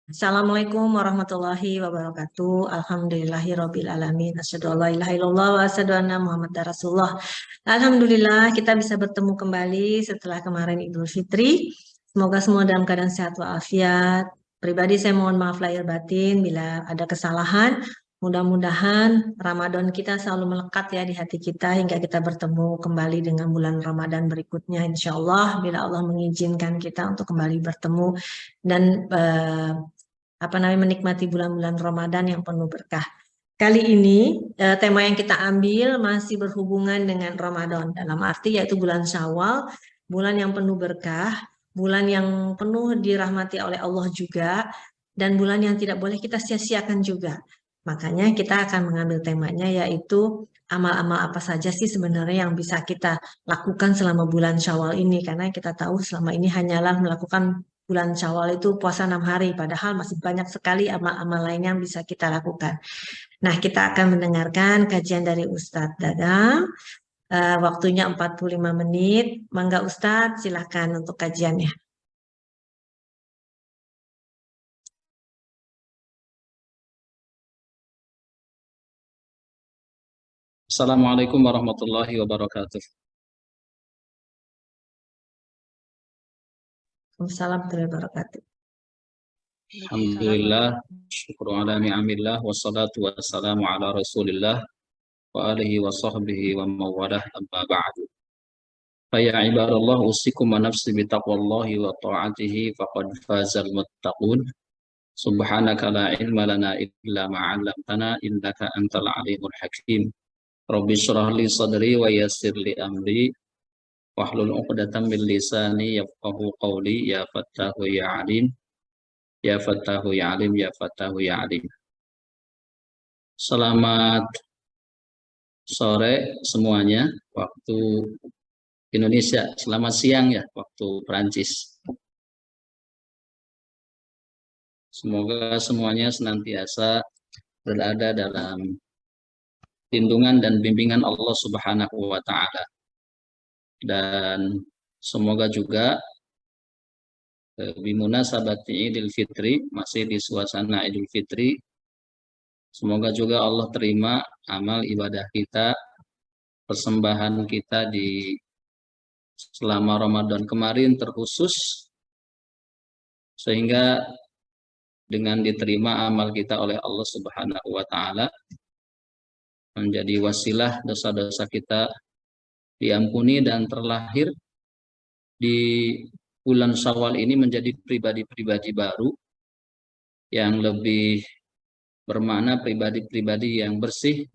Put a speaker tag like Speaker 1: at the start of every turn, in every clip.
Speaker 1: Assalamualaikum warahmatullahi wabarakatuh. Alhamdulillahirabbil alamin. Asyhadu an la ilaha illallah wa asyhadu anna Muhammadar Rasulullah. Alhamdulillah kita bisa bertemu kembali setelah kemarin Idul Fitri. Semoga semua dalam keadaan sehat walafiat. Pribadi saya mohon maaf lahir batin bila ada kesalahan. Mudah-mudahan Ramadan kita selalu melekat ya di hati kita hingga kita bertemu kembali dengan bulan Ramadan berikutnya insya Allah bila Allah mengizinkan kita untuk kembali bertemu dan menikmati bulan-bulan Ramadan yang penuh berkah. Kali ini tema yang kita ambil masih berhubungan dengan Ramadan dalam arti yaitu bulan Syawal, bulan yang penuh berkah, bulan yang penuh dirahmati oleh Allah juga dan bulan yang tidak boleh kita sia-siakan juga. Makanya kita akan mengambil temanya yaitu amal-amal apa saja sih sebenarnya yang bisa kita lakukan selama bulan Syawal ini karena kita tahu selama ini hanyalah melakukan bulan Syawal itu puasa 6 hari, padahal masih banyak sekali amal-amal lain yang bisa kita lakukan. Nah, kita akan mendengarkan kajian dari Ustadz Dadang. Waktunya 45 menit. Mangga Ustadz, silakan untuk kajiannya.
Speaker 2: Assalamualaikum warahmatullahi wabarakatuh.
Speaker 1: Assalamualaikum warahmatullahi wabarakatuh.
Speaker 2: Alhamdulillah, syukur ala ni'amillah, wassalatu wassalamu ala rasulillah, wa alihi wa sahbihi wa mawalah amma ba'du. Faya ibadallah usikum wa nafsi bitaqwallahi wa ta'atihi faqad fazal muttaqun. Subhanaka la ilma lana illa ma'allamtana innaka antal alimul hakim. Rabbi syrah li sadri wa yassir li amri wahlul 'uqdatam min lisani yafqahu qawli ya fattahu ya alim. Ya Fattahu ya Alim, Ya Fattahu ya Alim. Selamat sore semuanya, waktu Indonesia. Selamat siang ya, waktu Perancis. Semoga semuanya senantiasa berada dalam lindungan dan bimbingan Allah Subhanahu wa Ta'ala. Dan semoga juga bimunasabati Idul Fitri, masih di suasana Idul Fitri, semoga juga Allah terima amal ibadah kita, persembahan kita di selama Ramadan kemarin terkhusus, sehingga dengan diterima amal kita oleh Allah Subhanahu wa Ta'ala, menjadi wasilah dosa-dosa kita diampuni dan terlahir di bulan Syawal ini menjadi pribadi-pribadi baru yang lebih bermakna, pribadi-pribadi yang bersih,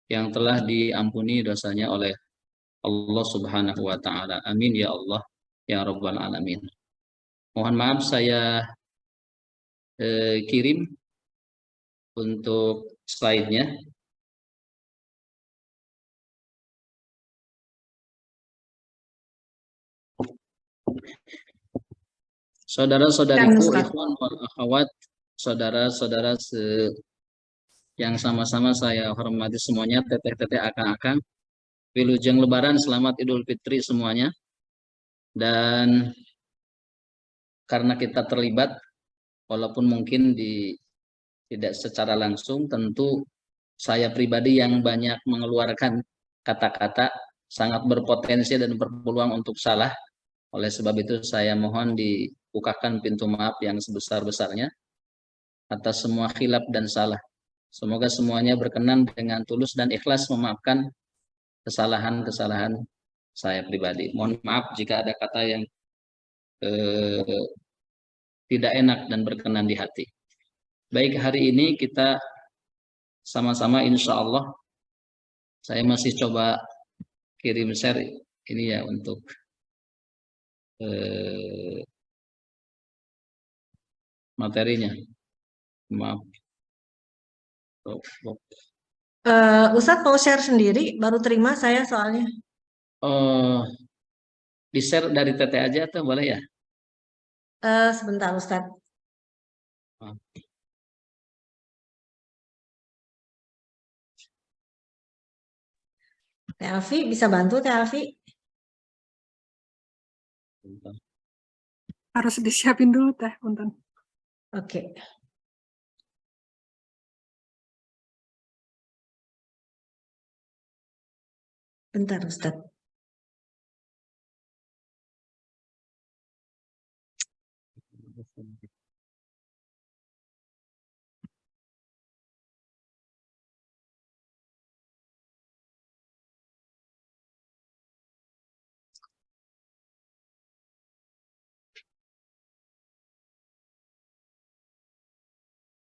Speaker 2: yang telah diampuni dosanya oleh Allah Subhanahu wa Ta'ala. Amin ya Allah ya Rabbal Alamin. Mohon maaf saya kirim untuk slide-nya. Saudara-saudariku, ikhwan wal akhwat, saudara-saudara yang sama-sama saya hormati semuanya, teteh-teteh akang-akang, wilujeng lebaran, selamat Idul Fitri semuanya. Dan karena kita terlibat, walaupun mungkin tidak secara langsung, tentu saya pribadi yang banyak mengeluarkan kata-kata sangat berpotensi dan berpeluang untuk salah. Oleh sebab itu saya mohon dibukakan pintu maaf yang sebesar-besarnya atas semua khilaf dan salah. Semoga semuanya berkenan dengan tulus dan ikhlas memaafkan kesalahan-kesalahan saya pribadi. Mohon maaf jika ada kata yang tidak enak dan berkenan di hati. Baik, hari ini kita sama-sama insya Allah, saya masih coba kirim share ini ya untuk materinya. Maaf.
Speaker 1: Ustadz mau share sendiri, baru terima saya soalnya.
Speaker 2: Di share dari TT aja atau boleh ya?
Speaker 1: Sebentar Ustadz. Teh Alfi bisa bantu Teh Alfi?
Speaker 3: Harus disiapin dulu Teh, punten.
Speaker 1: Oke. Bentar, Ustadz.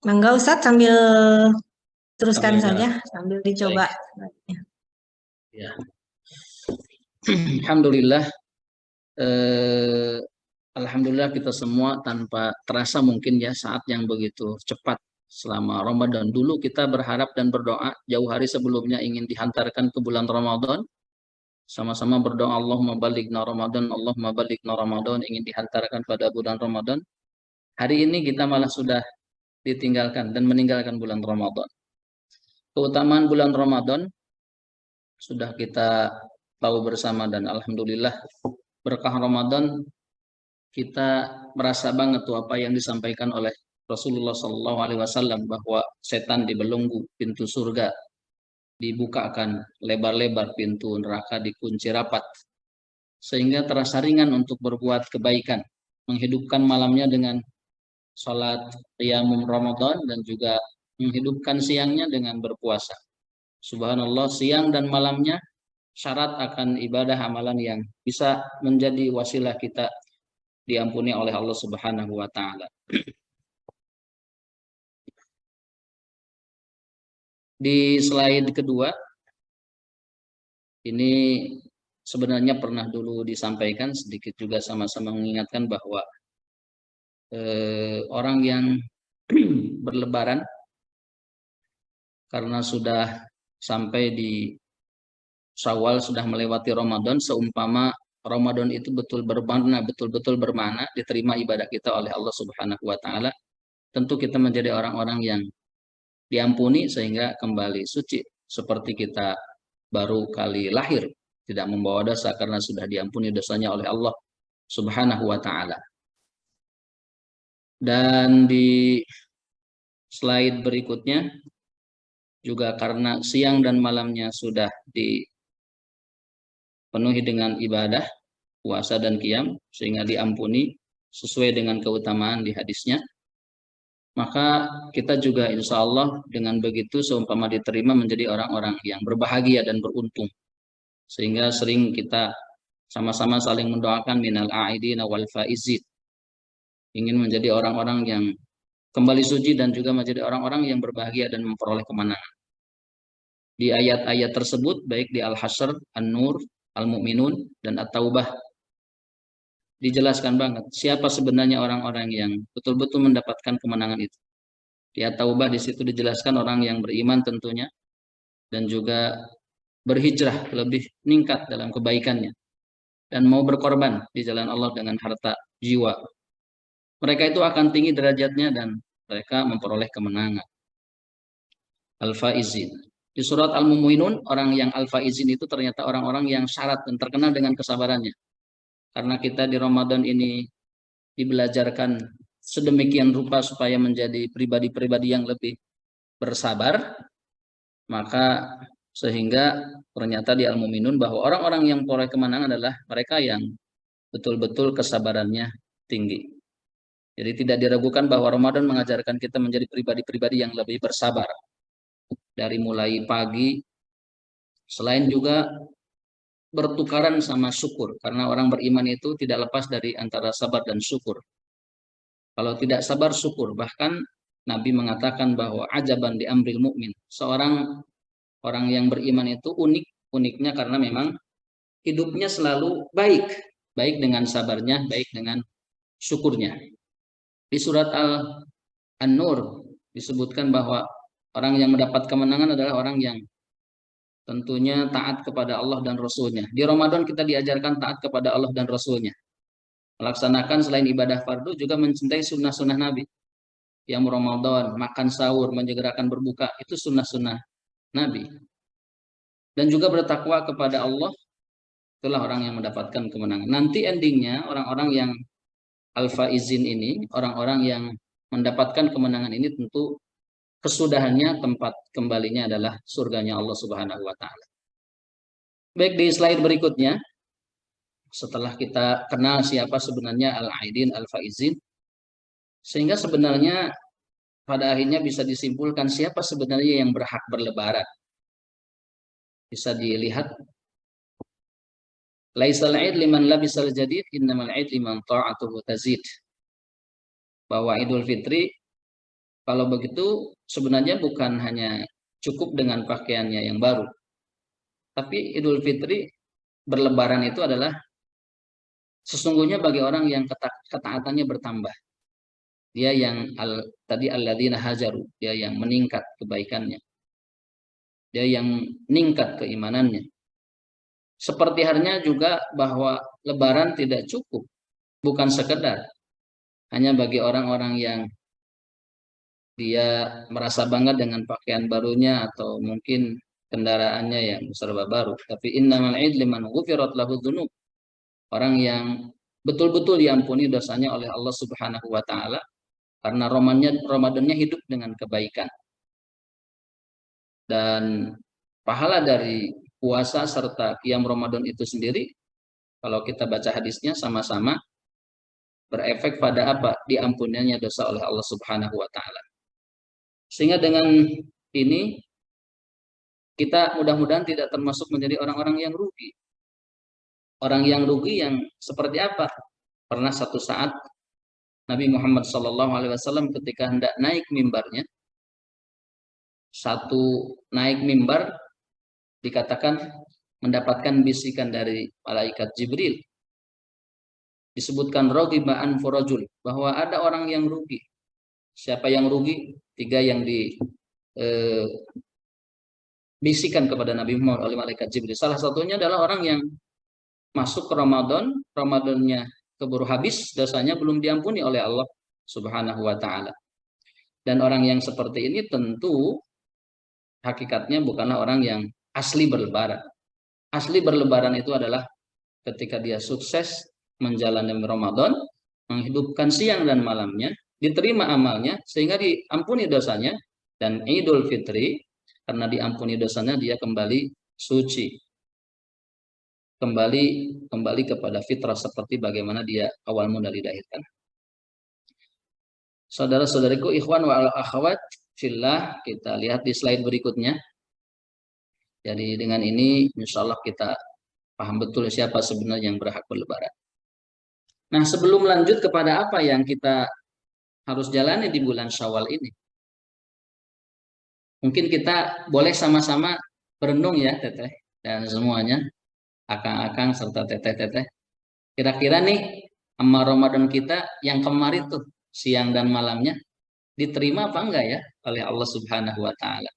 Speaker 1: Mangga Ustadz sambil teruskan
Speaker 2: Sambil
Speaker 1: saja,
Speaker 2: jalan.
Speaker 1: sambil dicoba.
Speaker 2: Ya. Alhamdulillah, alhamdulillah kita semua tanpa terasa mungkin ya saat yang begitu cepat selama Ramadan. Dulu kita berharap dan berdoa jauh hari sebelumnya ingin dihantarkan ke bulan Ramadan. Sama-sama berdoa Allahumma balighna Ramadan, Allahumma balighna Ramadan, ingin dihantarkan pada bulan Ramadan. Hari ini kita malah sudah ditinggalkan dan meninggalkan bulan Ramadan. Keutamaan bulan Ramadan sudah kita tahu bersama dan alhamdulillah berkah Ramadan kita merasa banget tuh apa yang disampaikan oleh Rasulullah SAW bahwa setan dibelenggu, pintu surga dibukakan lebar-lebar, pintu neraka dikunci rapat, sehingga terasa ringan untuk berbuat kebaikan, menghidupkan malamnya dengan sholat qiyamum Ramadan dan juga menghidupkan siangnya dengan berpuasa. Subhanallah, siang dan malamnya syarat akan ibadah amalan yang bisa menjadi wasilah kita diampuni oleh Allah Subhanahu wa taala. Di slide kedua, ini sebenarnya pernah dulu disampaikan, sedikit juga sama-sama mengingatkan bahwa orang yang berlebaran karena sudah sampai di Syawal, sudah melewati Ramadan, seumpama Ramadan itu betul-betul bermakna, diterima ibadah kita oleh Allah Subhanahu wa taala. Tentu kita menjadi orang-orang yang diampuni sehingga kembali suci seperti kita baru kali lahir, tidak membawa dosa karena sudah diampuni dosanya oleh Allah Subhanahu wa taala. Dan di slide berikutnya juga karena siang dan malamnya sudah dipenuhi dengan ibadah, puasa dan qiyam sehingga diampuni sesuai dengan keutamaan di hadisnya. Maka kita juga insya Allah dengan begitu seumpama diterima menjadi orang-orang yang berbahagia dan beruntung. Sehingga sering kita sama-sama saling mendoakan minal a'idina wal faizin. Ingin menjadi orang-orang yang kembali suci dan juga menjadi orang-orang yang berbahagia dan memperoleh kemenangan. Di ayat-ayat tersebut baik di Al-Hasyr, An-Nur, Al-Mu'minun dan At-Taubah dijelaskan banget siapa sebenarnya orang-orang yang betul-betul mendapatkan kemenangan itu. Di At-Taubah di situ dijelaskan orang yang beriman tentunya dan juga berhijrah lebih meningkat dalam kebaikannya dan mau berkorban di jalan Allah dengan harta jiwa. Mereka itu akan tinggi derajatnya dan mereka memperoleh kemenangan. Al-Faizin. Di surat Al-Mu'minun, orang yang Al-Faizin itu ternyata orang-orang yang syarat dan terkenal dengan kesabarannya. Karena kita di Ramadan ini dibelajarkan sedemikian rupa supaya menjadi pribadi-pribadi yang lebih bersabar, maka sehingga ternyata di Al-Mu'minun bahwa orang-orang yang memperoleh kemenangan adalah mereka yang betul-betul kesabarannya tinggi. Jadi tidak diragukan bahwa Ramadan mengajarkan kita menjadi pribadi-pribadi yang lebih bersabar. Dari mulai pagi, selain juga bertukaran sama syukur. Karena orang beriman itu tidak lepas dari antara sabar dan syukur. Kalau tidak sabar, syukur. Bahkan Nabi mengatakan bahwa ajaban di amril mu'min. Seorang orang yang beriman itu uniknya karena memang hidupnya selalu baik. Baik dengan sabarnya, baik dengan syukurnya. Di surat An-Nur disebutkan bahwa orang yang mendapat kemenangan adalah orang yang tentunya taat kepada Allah dan Rasulnya. Di Ramadan kita diajarkan taat kepada Allah dan Rasulnya. Melaksanakan selain ibadah fardu juga mencintai sunnah-sunnah Nabi. Yang Ramadan, makan sahur, menyegerakan berbuka, itu sunnah-sunnah Nabi. Dan juga bertakwa kepada Allah, itulah orang yang mendapatkan kemenangan. Nanti endingnya orang-orang yang al-faizin ini, orang-orang yang mendapatkan kemenangan ini tentu kesudahannya tempat kembalinya adalah surganya Allah Subhanahu wa taala. Baik, di slide berikutnya, setelah kita kenal siapa sebenarnya Al-Aidin Al-Faizin, sehingga sebenarnya pada akhirnya bisa disimpulkan siapa sebenarnya yang berhak berlebaran. Bisa dilihat, laisal aid liman labisal jadid, innamal aid liman ta'atuhu tazid. Bahwa Idul Fitri kalau begitu sebenarnya bukan hanya cukup dengan pakaiannya yang baru. Tapi Idul Fitri berlebaran itu adalah sesungguhnya bagi orang yang ketaatannya bertambah. Dia yang tadi alladzina hajaru, dia yang meningkat kebaikannya. Dia yang meningkat keimanannya. Seperti halnya juga bahwa lebaran tidak cukup, bukan sekedar hanya bagi orang-orang yang dia merasa bangga dengan pakaian barunya atau mungkin kendaraannya yang serba baru. Tapi innamal aid liman ghufirat lahu dzunub. Orang yang betul-betul diampuni dosanya oleh Allah Subhanahu wa taala karena Ramadannya hidup dengan kebaikan. Dan pahala dari puasa serta qiyam Ramadan itu sendiri, kalau kita baca hadisnya sama-sama berefek pada apa? Diampuninya dosa oleh Allah Subhanahu wa taala. Sehingga dengan ini kita mudah-mudahan tidak termasuk menjadi orang-orang yang rugi. Orang yang rugi yang seperti apa? Pernah satu saat Nabi Muhammad SAW ketika hendak naik mimbarnya, satu naik mimbar dikatakan mendapatkan bisikan dari malaikat Jibril. Disebutkan raghiba an furajul, bahwa ada orang yang rugi. Siapa yang rugi? 3 yang bisikan kepada Nabi Muhammad oleh malaikat Jibril. Salah satunya adalah orang yang masuk ke Ramadan, Ramadannya keburu habis, dosanya belum diampuni oleh Allah Subhanahu wa taala. Dan orang yang seperti ini tentu hakikatnya bukanlah orang yang asli berlebaran. Asli berlebaran itu adalah ketika dia sukses menjalani Ramadan, menghidupkan siang dan malamnya, diterima amalnya sehingga diampuni dosanya, dan Idul Fitri karena diampuni dosanya dia kembali suci, kembali kepada fitrah seperti bagaimana dia awal mula dilahirkan. Saudara-saudariku ikhwan wa akhwat fillah, kita lihat di slide berikutnya. Jadi dengan ini insya Allah kita paham betul siapa sebenarnya yang berhak berlebaran. Nah, sebelum lanjut kepada apa yang kita harus jalani di bulan Syawal ini, mungkin kita boleh sama-sama berenung ya Teteh dan semuanya, akang-akang serta teteh-teteh. Kira-kira nih amal Ramadan kita yang kemarin tuh siang dan malamnya diterima apa enggak ya oleh Allah Subhanahu wa taala.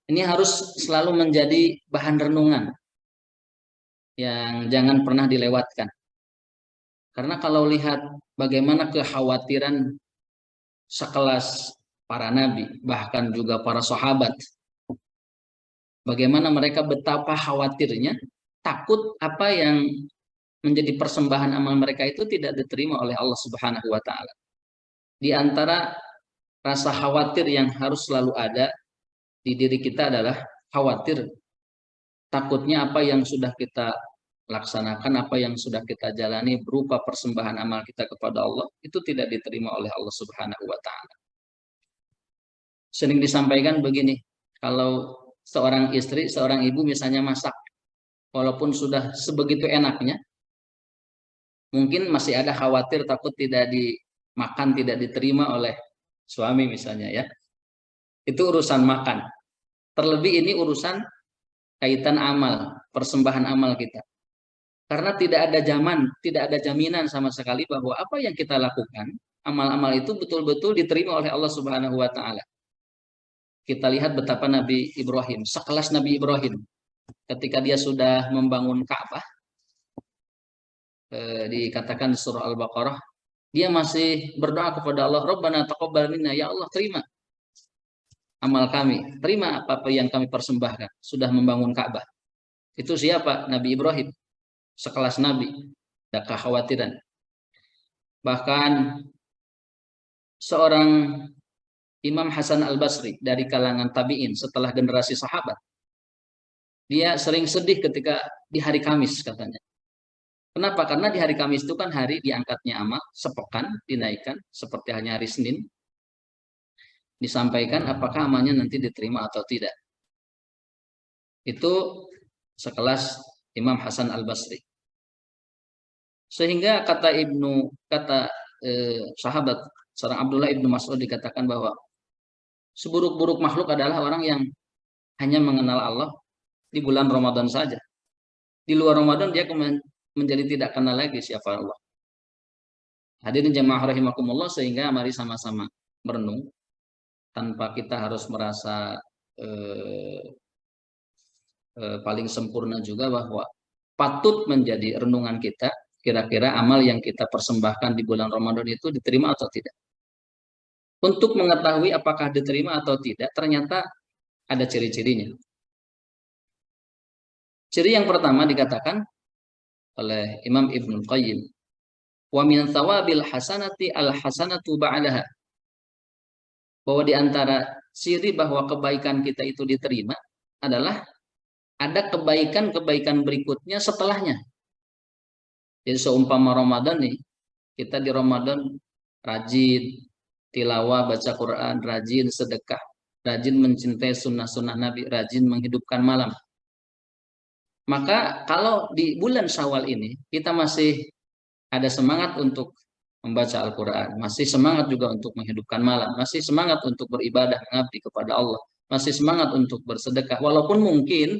Speaker 2: Ini harus selalu menjadi bahan renungan yang jangan pernah dilewatkan. Karena kalau lihat bagaimana kekhawatiran sekelas para nabi, bahkan juga para sahabat, bagaimana mereka betapa khawatirnya, takut apa yang menjadi persembahan amal mereka itu tidak diterima oleh Allah Subhanahu wa taala. Di antara rasa khawatir yang harus selalu ada di diri kita adalah khawatir, takutnya apa yang sudah kita laksanakan, apa yang sudah kita jalani berupa persembahan amal kita kepada Allah itu tidak diterima oleh Allah Subhanahu wa taala. Sering disampaikan begini, kalau seorang istri, seorang ibu misalnya masak, walaupun sudah sebegitu enaknya, mungkin masih ada khawatir takut tidak dimakan, tidak diterima oleh suami misalnya ya. Itu urusan makan. Terlebih ini urusan kaitan amal, persembahan amal kita. Karena tidak ada jaminan sama sekali bahwa apa yang kita lakukan, amal-amal itu betul-betul diterima oleh Allah Subhanahu wa taala. Kita lihat betapa Nabi Ibrahim, sekelas Nabi Ibrahim, ketika dia sudah membangun Ka'bah, dikatakan di surah Al-Baqarah, dia masih berdoa kepada Allah, Rabbana taqabbal minna, ya Allah terima amal kami, terima apa-apa yang kami persembahkan, sudah membangun Ka'bah. Itu siapa? Nabi Ibrahim, sekelas Nabi, ada kekhawatiran. Bahkan seorang Imam Hasan Al-Basri dari kalangan tabi'in setelah generasi sahabat. Dia sering sedih ketika di hari Kamis katanya. Kenapa? Karena di hari Kamis itu kan hari diangkatnya amal, sepekan dinaikkan seperti hanya hari Senin. Disampaikan apakah amalnya nanti diterima atau tidak. Itu sekelas Imam Hasan Al-Basri. Sehingga kata sahabat seorang Abdullah ibnu Mas'ud dikatakan bahwa seburuk-buruk makhluk adalah orang yang hanya mengenal Allah di bulan Ramadan saja. Di luar Ramadan dia menjadi tidak kenal lagi siapa Allah. Hadirin jamaah rahimakumullah, sehingga mari sama-sama merenung tanpa kita harus merasa paling sempurna juga, bahwa patut menjadi renungan kita kira-kira amal yang kita persembahkan di bulan Ramadan itu diterima atau tidak. Untuk mengetahui apakah diterima atau tidak, ternyata ada ciri-cirinya. Ciri yang pertama dikatakan oleh Imam Ibnul Qayyim, wa min thawabil hasanati al hasanatu ba'daha, bahwa di antara ciri bahwa kebaikan kita itu diterima adalah ada kebaikan-kebaikan berikutnya setelahnya. Jadi seumpama Ramadan nih, kita di Ramadan rajin tilawah, baca Quran, rajin sedekah, rajin mencintai sunnah-sunnah Nabi, rajin menghidupkan malam. Maka kalau di bulan Syawal ini kita masih ada semangat untuk membaca Al-Quran, masih semangat juga untuk menghidupkan malam, masih semangat untuk beribadah mengabdi kepada Allah, masih semangat untuk bersedekah, walaupun mungkin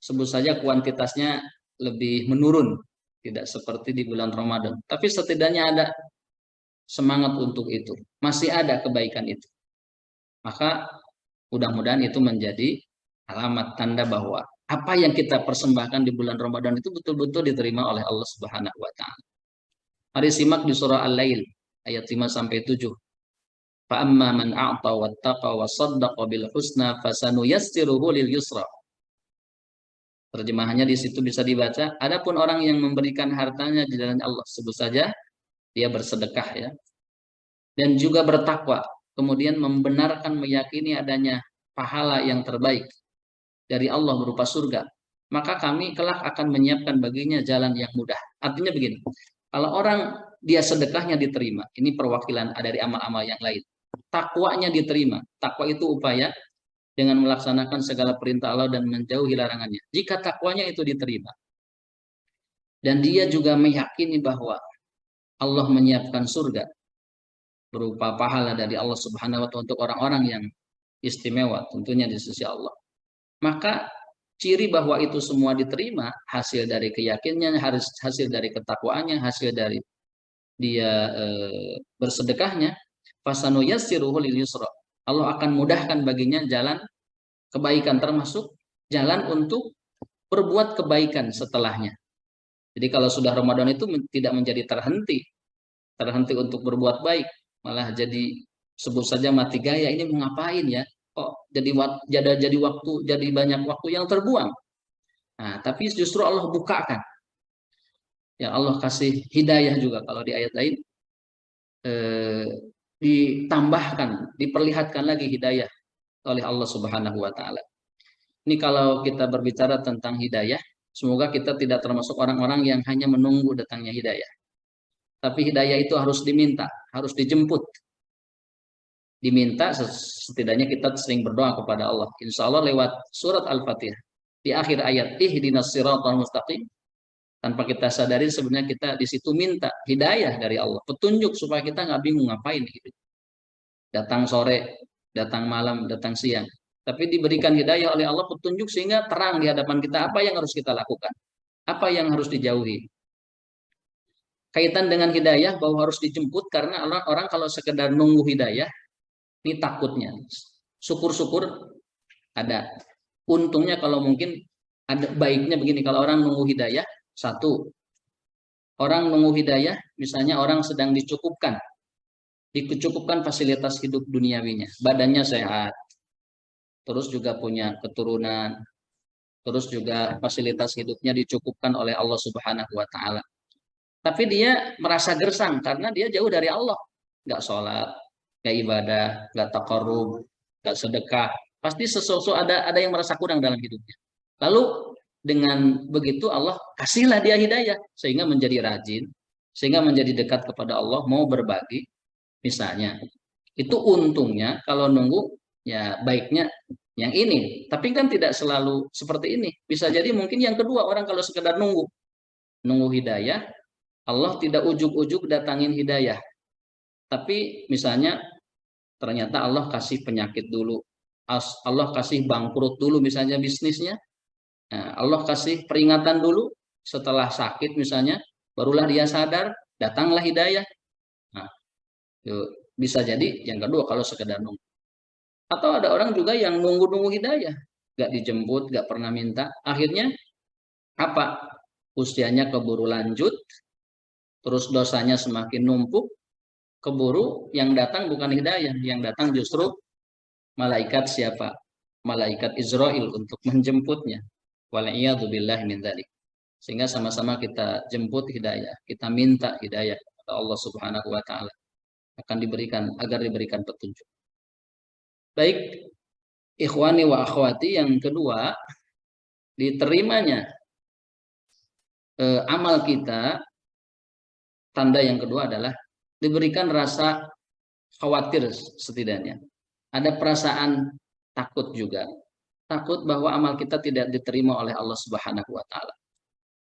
Speaker 2: sebut saja kuantitasnya lebih menurun, tidak seperti di bulan Ramadan, tapi setidaknya ada semangat untuk itu, masih ada kebaikan itu. Maka mudah-mudahan itu menjadi alamat tanda bahwa apa yang kita persembahkan di bulan Ramadan itu betul-betul diterima oleh Allah Subhanahu wa taala. Mari simak di surah Al-Lail ayat 5 sampai 7. Fa amma man a'ta wattaqa wa saddaqa bil husna fasanuyassiruhu lil yusra. Terjemahannya di situ bisa dibaca, adapun orang yang memberikan hartanya di jalan Allah, sebut saja dia bersedekah ya, dan juga bertakwa, kemudian membenarkan meyakini adanya pahala yang terbaik dari Allah berupa surga, maka kami kelak akan menyiapkan baginya jalan yang mudah. Artinya begini, kalau orang dia sedekahnya diterima, ini perwakilan dari amal-amal yang lain. Takwanya diterima. Takwa itu upaya dengan melaksanakan segala perintah Allah dan menjauhi larangannya. Jika takwanya itu diterima, dan dia juga meyakini bahwa Allah menyiapkan surga berupa pahala dari Allah Subhanahu wa taala untuk orang-orang yang istimewa tentunya di sisi Allah, maka ciri bahwa itu semua diterima hasil dari keyakinannya, hasil dari ketakwaannya, hasil dari dia bersedekahnya, fasanuyassiruhu lil yusra. Allah akan mudahkan baginya jalan kebaikan, termasuk jalan untuk berbuat kebaikan setelahnya. Jadi kalau sudah Ramadan itu tidak menjadi terhenti untuk berbuat baik, malah jadi sebut saja mati gaya, ini mau ngapain ya? Kok jadi waktu, jadi banyak waktu yang terbuang. Nah, tapi justru Allah bukakan. Ya Allah kasih hidayah juga, kalau di ayat lain ditambahkan, diperlihatkan lagi hidayah oleh Allah Subhanahu wa taala. Ini kalau kita berbicara tentang hidayah, semoga kita tidak termasuk orang-orang yang hanya menunggu datangnya hidayah. Tapi hidayah itu harus diminta, harus dijemput. Diminta, setidaknya kita sering berdoa kepada Allah. Insya Allah lewat surat Al-Fatihah. Di akhir ayat, ihdinas siratal mustaqim. Tanpa kita sadari sebenarnya kita di situ minta hidayah dari Allah, petunjuk supaya kita nggak bingung ngapain gitu. Datang sore, datang malam, datang siang. Tapi diberikan hidayah oleh Allah, petunjuk, sehingga terang di hadapan kita apa yang harus kita lakukan, apa yang harus dijauhi. Kaitan dengan hidayah bahwa harus dijemput, karena orang kalau sekedar nunggu hidayah, ini takutnya. Syukur-syukur ada. Untungnya kalau mungkin ada baiknya begini, kalau orang nunggu hidayah, satu, orang nunggu hidayah, misalnya orang sedang dicukupkan fasilitas hidup duniawinya, badannya sehat, terus juga punya keturunan, terus juga fasilitas hidupnya dicukupkan oleh Allah Subhanahu wa taala. Tapi dia merasa gersang karena dia jauh dari Allah. nggak sholat, nggak ibadah, nggak taqarrub, nggak sedekah, pasti sesuatu ada yang merasa kurang dalam hidupnya. Lalu dengan begitu Allah kasihlah dia hidayah sehingga menjadi rajin, sehingga menjadi dekat kepada Allah, mau berbagi misalnya. Itu untungnya kalau nunggu ya baiknya yang ini. Tapi kan tidak selalu seperti ini. Bisa jadi mungkin yang kedua orang kalau sekedar nunggu hidayah, Allah tidak ujuk-ujuk datangin hidayah. Tapi misalnya ternyata Allah kasih penyakit dulu. Allah kasih bangkrut dulu misalnya bisnisnya. Nah, Allah kasih peringatan dulu setelah sakit misalnya, barulah dia sadar, datanglah hidayah. Nah, itu bisa jadi yang kedua kalau sekedar nunggu. Atau ada orang juga yang nunggu-nunggu hidayah, gak dijemput, gak pernah minta. Akhirnya apa? Usianya keburu lanjut, terus dosanya semakin numpuk, keburu yang datang bukan hidayah, yang datang justru malaikat siapa? Malaikat Israel untuk menjemputnya. Wal'iyadzubillah min dzalik. Sehingga sama-sama kita jemput hidayah, kita minta hidayah kepada Allah Subhanahu wa taala, akan diberikan agar diberikan petunjuk. Baik, ikhwani wa akhwati, yang kedua, diterimanya amal kita, tanda yang kedua adalah diberikan rasa khawatir setidaknya. Ada perasaan takut juga. Takut bahwa amal kita tidak diterima oleh Allah Subhanahu wa taala.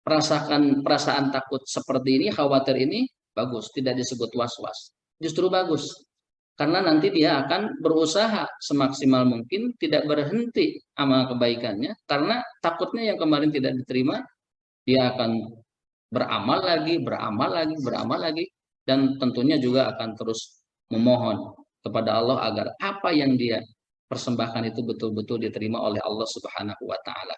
Speaker 2: Perasaan takut seperti ini, khawatir ini bagus, tidak disebut was-was. Justru bagus. Karena nanti dia akan berusaha semaksimal mungkin tidak berhenti amal kebaikannya, karena takutnya yang kemarin tidak diterima, dia akan beramal lagi, dan tentunya juga akan terus memohon kepada Allah agar apa yang dia persembahkan itu betul-betul diterima oleh Allah Subhanahu wa taala.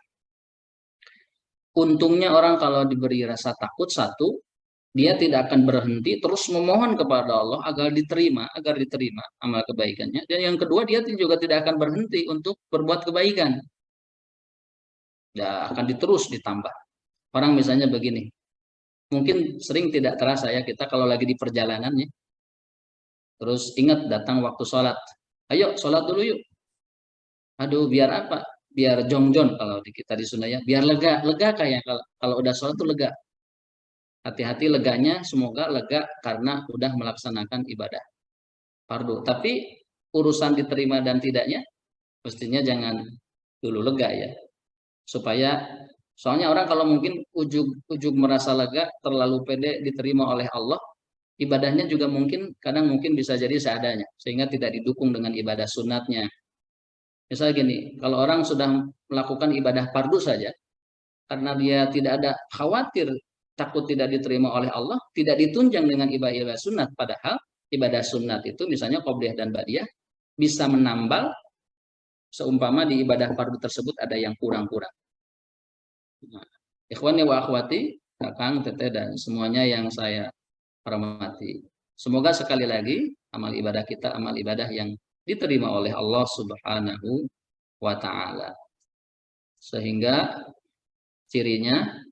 Speaker 2: Untungnya orang kalau diberi rasa takut, satu, dia tidak akan berhenti terus memohon kepada Allah agar diterima amal kebaikannya. Dan yang kedua, dia juga tidak akan berhenti untuk berbuat kebaikan. Ya, akan terus ditambah. Orang misalnya begini, mungkin sering tidak terasa ya kita kalau lagi di perjalanan ya, terus ingat datang waktu sholat, ayo sholat dulu yuk. Aduh, biar apa? Biar jongjon kalau kita di Sunda ya, biar lega kayak kalau udah sholat tuh lega. Hati-hati leganya, semoga lega karena udah melaksanakan ibadah fardu. Tapi urusan diterima dan tidaknya, mestinya jangan dulu lega ya. Soalnya orang kalau mungkin ujug merasa lega, terlalu pede diterima oleh Allah, ibadahnya juga kadang mungkin bisa jadi seadanya, sehingga tidak didukung dengan ibadah sunatnya. Misalnya gini, kalau orang sudah melakukan ibadah fardu saja, karena dia tidak ada khawatir takut tidak diterima oleh Allah, tidak ditunjang dengan ibadah sunat. Padahal ibadah sunat itu misalnya qobliyah dan ba'diyah bisa menambal seumpama di ibadah fardu tersebut ada yang kurang-kurang. Nah, ikhwani wa akhwati, kakang, teteh, dan semuanya yang saya hormati. Semoga sekali lagi amal ibadah kita amal ibadah yang diterima oleh Allah Subhanahu wa taala. Sehingga cirinya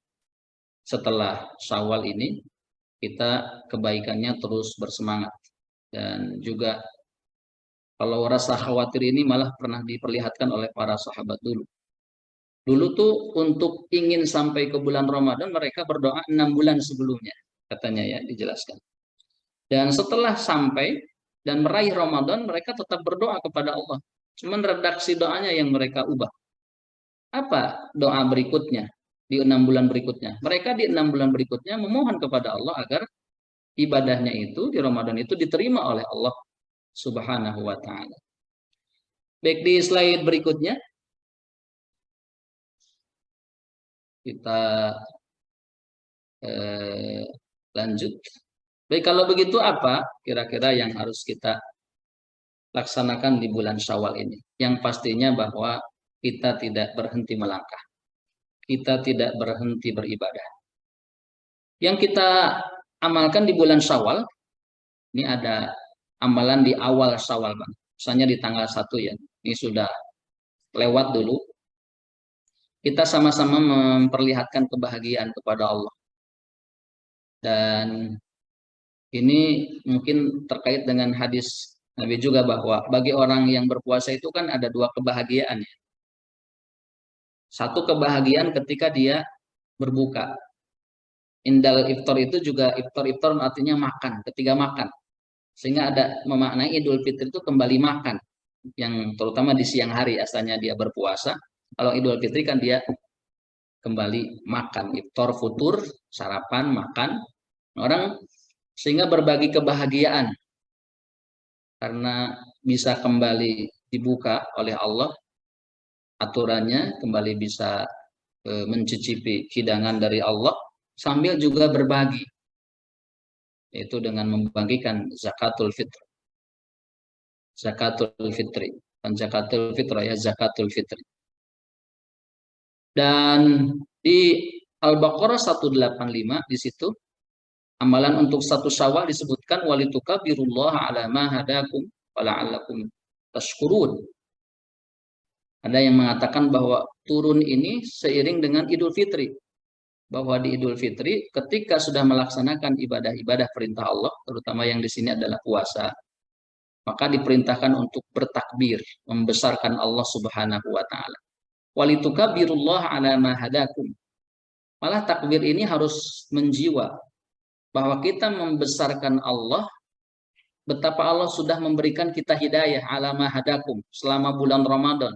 Speaker 2: setelah Syawal ini kita kebaikannya terus bersemangat, dan juga kalau rasa khawatir ini malah pernah diperlihatkan oleh para sahabat dulu. Dulu tuh untuk ingin sampai ke bulan Ramadan mereka berdoa 6 bulan sebelumnya, katanya ya, dijelaskan. Dan setelah sampai dan meraih Ramadan mereka tetap berdoa kepada Allah. Cuman redaksi doanya yang mereka ubah. Apa doa berikutnya? Di 6 bulan berikutnya, mereka di 6 bulan berikutnya memohon kepada Allah agar ibadahnya itu di Ramadan itu diterima oleh Allah Subhanahu wa taala. Baik, di slide berikutnya kita lanjut. Baik, kalau begitu apa kira-kira yang harus kita laksanakan di bulan Syawal ini? Yang pastinya bahwa kita tidak berhenti melangkah. Kita tidak berhenti beribadah. Yang kita amalkan di bulan Syawal, ini ada amalan di awal Syawal, Bang. Misalnya di tanggal 1 ya, ini sudah lewat dulu. Kita sama-sama memperlihatkan kebahagiaan kepada Allah. Dan Ini mungkin terkait dengan hadis Nabi juga bahwa bagi orang yang berpuasa itu kan ada dua kebahagiaan. Satu kebahagiaan ketika dia berbuka. Indal iftar itu juga iftar artinya makan, ketika makan. Sehingga ada memaknai Idul Fitri itu kembali makan. Yang terutama di siang hari asalnya dia berpuasa. Kalau Idul Fitri kan dia kembali makan. Iftar, futur, sarapan, makan. Orang sehingga berbagi kebahagiaan karena bisa kembali dibuka oleh Allah aturannya, kembali bisa mencicipi hidangan dari Allah sambil juga berbagi, yaitu dengan membagikan zakatul fitri. Zakatul fitri, bukan zakatul fitrah ya, zakatul fitri. Dan di Al-Baqarah 185 di situ amalan untuk satu Syawal disebutkan walitukabirullah ala ma hadakum wa la'allakum tashkurun. Ada yang mengatakan bahwa turun ini seiring dengan Idul Fitri. Bahwa di Idul Fitri ketika sudah melaksanakan ibadah-ibadah perintah Allah, terutama yang di sini adalah puasa, maka diperintahkan untuk bertakbir, membesarkan Allah Subhanahu wa taala. Walitukabirullah ala ma hadakum. Malah takbir ini harus menjiwa bahwa kita membesarkan Allah, betapa Allah sudah memberikan kita hidayah ala ma hadakum selama bulan Ramadan.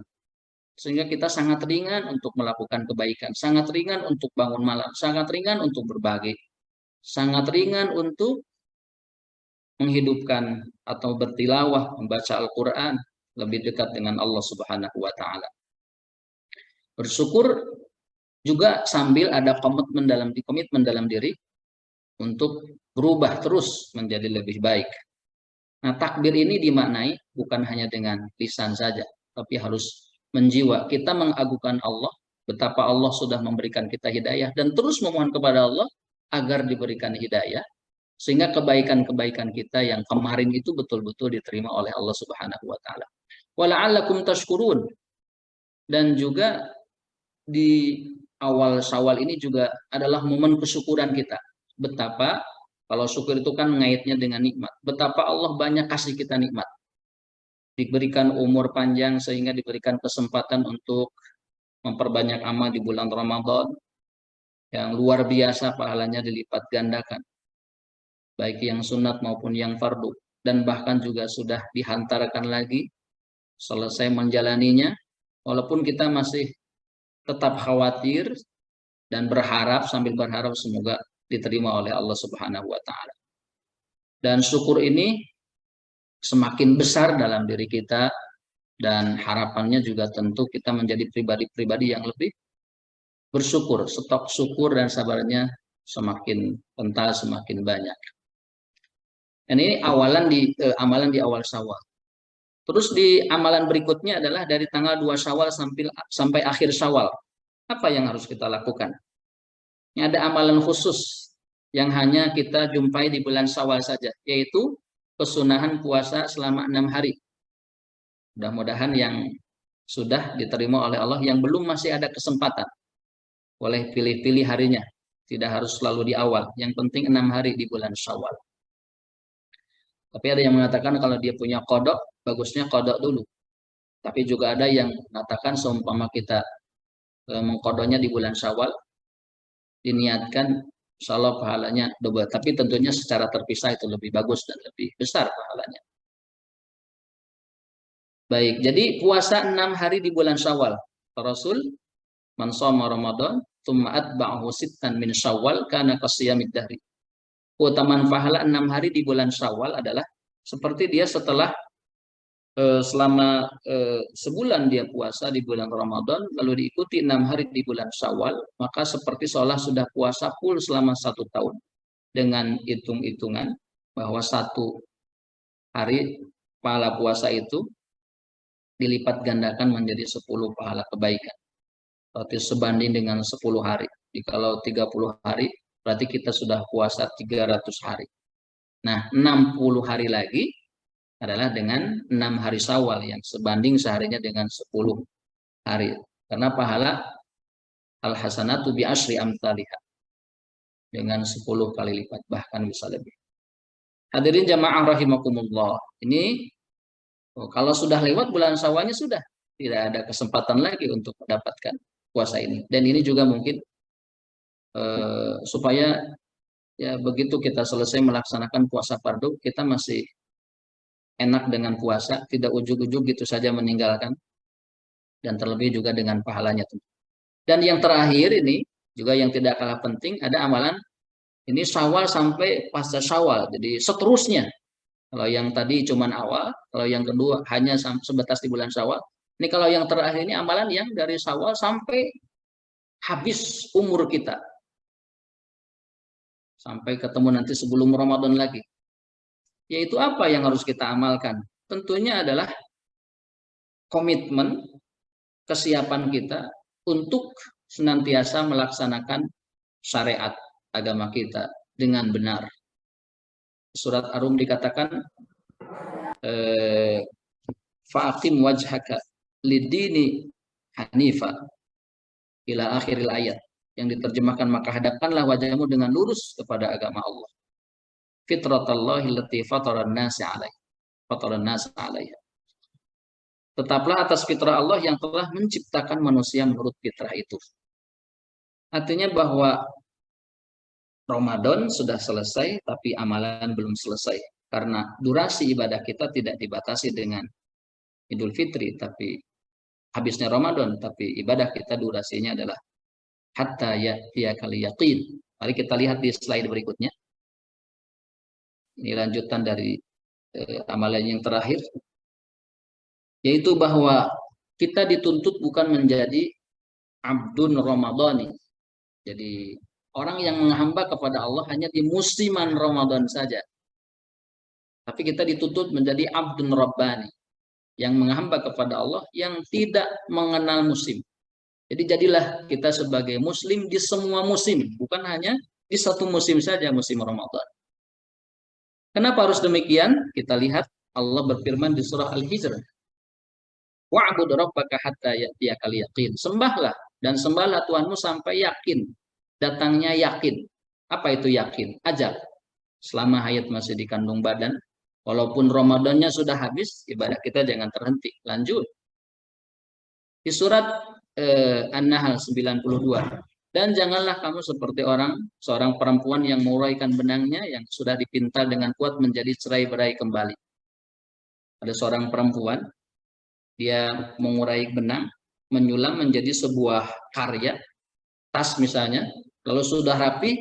Speaker 2: Sehingga kita sangat ringan untuk melakukan kebaikan, sangat ringan untuk bangun malam, sangat ringan untuk berbagi, sangat ringan untuk menghidupkan atau bertilawah, membaca Al-Quran, lebih dekat dengan Allah Subhanahu wa Ta'ala. Bersyukur juga sambil ada komitmen dalam diri untuk berubah terus menjadi lebih baik. Nah, takbir ini dimaknai bukan hanya dengan lisan saja, tapi harus menjiwa. Kita mengagungkan Allah, betapa Allah sudah memberikan kita hidayah, dan terus memohon kepada Allah agar diberikan hidayah, sehingga kebaikan-kebaikan kita yang kemarin itu betul-betul diterima oleh Allah Subhanahu wa taala. Wala'allakum tashkurun. Dan juga di awal Syawal ini juga adalah momen kesyukuran kita. Betapa kalau syukur itu kan mengaitnya dengan nikmat. Betapa Allah banyak kasih kita nikmat. Diberikan umur panjang sehingga diberikan kesempatan untuk memperbanyak amal di bulan Ramadan yang luar biasa, pahalanya dilipat gandakan, baik yang sunat maupun yang fardu, dan bahkan juga sudah dihantarkan lagi selesai menjalaninya, walaupun kita masih tetap khawatir dan berharap, sambil berharap semoga diterima oleh Allah Subhanahu wa taala. Dan syukur ini semakin besar dalam diri kita, dan harapannya juga tentu kita menjadi pribadi-pribadi yang lebih bersyukur, stok syukur dan sabarnya semakin kental, semakin banyak. Dan ini amalan di awal Syawal. Terus di amalan berikutnya adalah dari tanggal 2 Syawal sampai akhir Syawal. Apa yang harus kita lakukan? Ini ada amalan khusus yang hanya kita jumpai di bulan Syawal saja, yaitu kesunahan puasa selama 6 hari. Mudah-mudahan yang sudah diterima oleh Allah, yang belum masih ada kesempatan, boleh pilih-pilih harinya. Tidak harus selalu di awal. Yang penting 6 hari di bulan Syawal. Tapi ada yang mengatakan kalau dia punya kodok, bagusnya kodok dulu. Tapi juga ada yang mengatakan seumpama kita mengkodoknya di bulan Syawal, diniatkan insya Allah pahalanya double. Tapi tentunya secara terpisah itu lebih bagus dan lebih besar pahalanya. Baik, jadi puasa 6 hari di bulan Syawal. Rasul man shoma Ramadan tsumma atba'ahu sittan min Syawal kana qasiyamid dahri. Keutamaan pahala 6 hari di bulan Syawal adalah seperti dia setelah selama sebulan dia puasa di bulan Ramadan, lalu diikuti 6 hari di bulan Syawal, maka seperti seolah sudah puasa full selama 1 tahun. Dengan hitung-hitungan bahwa 1 hari pahala puasa itu dilipat gandakan menjadi 10 pahala kebaikan. Berarti sebanding dengan 10 hari. Jadi kalau 30 hari, berarti kita sudah puasa 300 hari. Nah, 60 hari lagi adalah dengan 6 hari Syawal yang sebanding seharinya dengan 10 hari. Karena pahala al-hasanatu bi asyri amsalihha. Dengan 10 kali lipat, bahkan bisa lebih. Hadirin jamaah rahimakumullah. Ini kalau sudah lewat bulan Syawalnya sudah tidak ada kesempatan lagi untuk mendapatkan puasa ini. Dan ini juga mungkin supaya ya begitu kita selesai melaksanakan puasa fardu, kita masih enak dengan puasa, tidak ujug-ujug gitu saja meninggalkan, dan terlebih juga dengan pahalanya. Dan yang terakhir ini juga yang tidak kalah penting, ada amalan ini Syawal sampai pasca Syawal, jadi seterusnya. Kalau yang tadi cuman awal, kalau yang kedua hanya sebatas di bulan Syawal. Ini kalau yang terakhir ini amalan yang dari Syawal sampai habis umur kita. Sampai ketemu nanti sebelum Ramadan lagi. Yaitu apa yang harus kita amalkan? Tentunya adalah komitmen, kesiapan kita untuk senantiasa melaksanakan syariat agama kita dengan benar. Surat Ar-Rum dikatakan fa'aqim wajhaka lidini hanifa ila akhiril ayat, yang diterjemahkan maka hadapkanlah wajahmu dengan lurus kepada agama Allah, fitratallahi allati fataran nasi alaiha, tetaplah atas fitrah Allah yang telah menciptakan manusia menurut fitrah itu. Artinya bahwa Ramadan sudah selesai tapi amalan belum selesai, karena durasi ibadah kita tidak dibatasi dengan Idul Fitri tapi habisnya Ramadan, tapi ibadah kita durasinya adalah hatta ya'tiyakal yaqin. Mari kita lihat di slide berikutnya. Ini lanjutan dari amalan yang terakhir, yaitu bahwa kita dituntut bukan menjadi abdun ramadhani. Jadi orang yang menghamba kepada Allah hanya di musiman Ramadan saja. Tapi kita dituntut menjadi abdun rabbani, yang menghamba kepada Allah yang tidak mengenal musim. Jadi jadilah kita sebagai muslim di semua musim, bukan hanya di satu musim saja, musim Ramadan. Kenapa harus demikian? Kita lihat Allah berfirman di surah Al-Hijr. Wa'bud rabbaka hatta ya'tiyakal yaqin. Sembahlah dan sembahlah Tuhanmu sampai yakin. Datangnya yakin. Apa itu yakin? Ajal. Selama hayat masih di kandung badan, walaupun Ramadannya sudah habis, ibadah kita jangan terhenti. Lanjut. Di surat An-Nahl 92. Dan janganlah kamu seperti seorang perempuan yang menguraikan benangnya yang sudah dipintal dengan kuat menjadi cerai-berai kembali. Ada seorang perempuan, dia mengurai benang, menyulam menjadi sebuah karya, tas misalnya, lalu sudah rapi,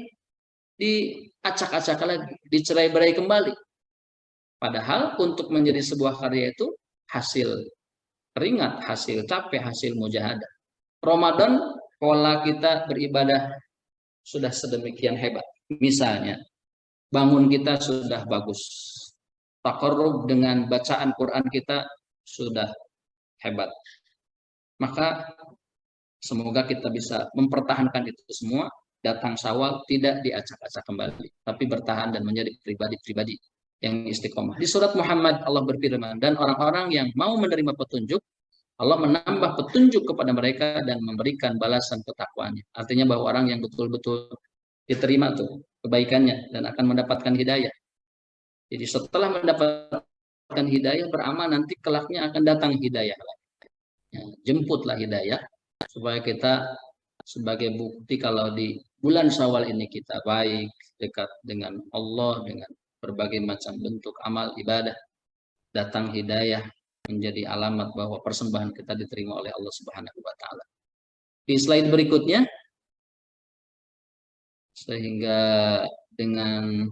Speaker 2: diacak-acak lagi, dicerai-berai kembali. Padahal untuk menjadi sebuah karya itu hasil keringat, hasil capek, hasil mujahadah. Ramadan, pola kita beribadah sudah sedemikian hebat. Misalnya, bangun kita sudah bagus. Taqarrub dengan bacaan Quran kita sudah hebat. Maka semoga kita bisa mempertahankan itu semua. Datang Syawal tidak diacak-acak kembali, tapi bertahan dan menjadi pribadi-pribadi yang istiqomah. Di surat Muhammad Allah berfirman, dan orang-orang yang mau menerima petunjuk, Allah menambah petunjuk kepada mereka dan memberikan balasan ketakwaannya. Artinya bahwa orang yang betul-betul diterima tuh kebaikannya dan akan mendapatkan hidayah. Jadi setelah mendapatkan hidayah, beramal nanti kelaknya akan datang hidayah. Ya, jemputlah hidayah supaya kita sebagai bukti kalau di bulan Syawal ini kita baik, dekat dengan Allah dengan berbagai macam bentuk amal ibadah, datang hidayah menjadi alamat bahwa persembahan kita diterima oleh Allah Subhanahu wa taala. Di slide berikutnya, sehingga dengan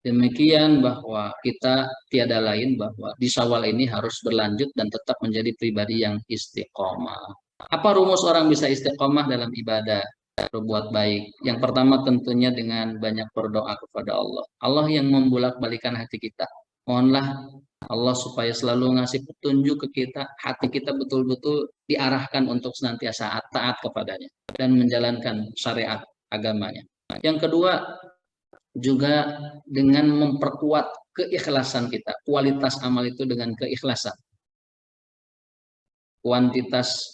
Speaker 2: demikian bahwa kita tiada lain bahwa di Syawal ini harus berlanjut dan tetap menjadi pribadi yang istiqomah. Apa rumus orang bisa istiqomah dalam ibadah, berbuat baik? Yang pertama tentunya dengan banyak berdoa kepada Allah. Allah yang membolak-balikan hati kita. Mohonlah Allah supaya selalu ngasih petunjuk ke kita, hati kita betul-betul diarahkan untuk senantiasa taat kepadanya dan menjalankan syariat agamanya. Yang kedua, juga dengan memperkuat keikhlasan kita. Kualitas amal itu dengan keikhlasan. Kualitas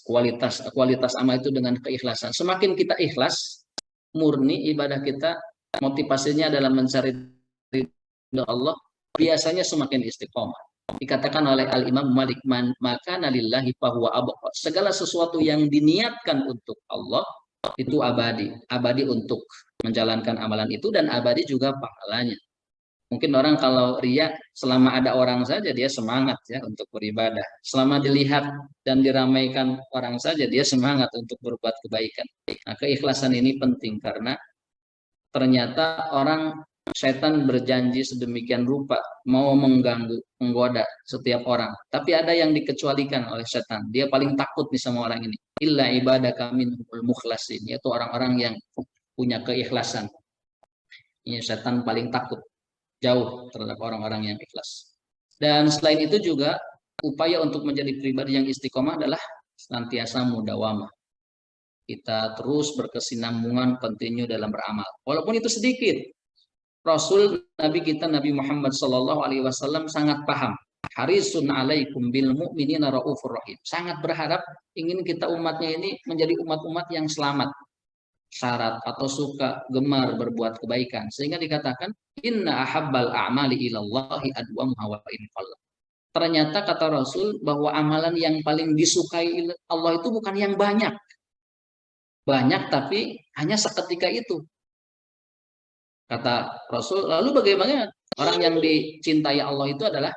Speaker 2: amal itu dengan keikhlasan. Semakin kita ikhlas, murni ibadah kita, motivasinya adalah mencari Allah biasanya semakin istiqomah. Dikatakan oleh Al-Imam Malik, maka nalillahi fahuwa abqa. Segala sesuatu yang diniatkan untuk Allah itu abadi, abadi untuk menjalankan amalan itu dan abadi juga pahalanya. Mungkin orang kalau riya, selama ada orang saja dia semangat ya untuk beribadah. Selama dilihat dan diramaikan orang saja dia semangat untuk berbuat kebaikan. Nah, keikhlasan ini penting karena ternyata orang, setan berjanji sedemikian rupa mau mengganggu, menggoda setiap orang. Tapi ada yang dikecualikan oleh setan. Dia paling takut nih sama orang ini. Illa ibadaka minhumul mukhlasin, yaitu orang-orang yang punya keikhlasan. Ini setan paling takut, jauh terhadap orang-orang yang ikhlas. Dan selain itu juga upaya untuk menjadi pribadi yang istiqomah adalah senantiasa mudawamah. Kita terus berkesinambungan kontinu dalam beramal. Walaupun itu sedikit. Rasul Nabi kita Nabi Muhammad Shallallahu Alaihi Wasallam sangat paham. Harisun alaikum bil mu'minina raufur rahim. Sangat berharap ingin kita umatnya ini menjadi umat-umat yang selamat, syarat atau suka gemar berbuat kebaikan, sehingga dikatakan inna ahabbal a'mali ilallahi adwamuha wa in qalla. Ternyata kata Rasul bahwa amalan yang paling disukai Allah itu bukan yang banyak tapi hanya seketika itu, kata Rasul. Lalu bagaimana orang yang dicintai Allah itu adalah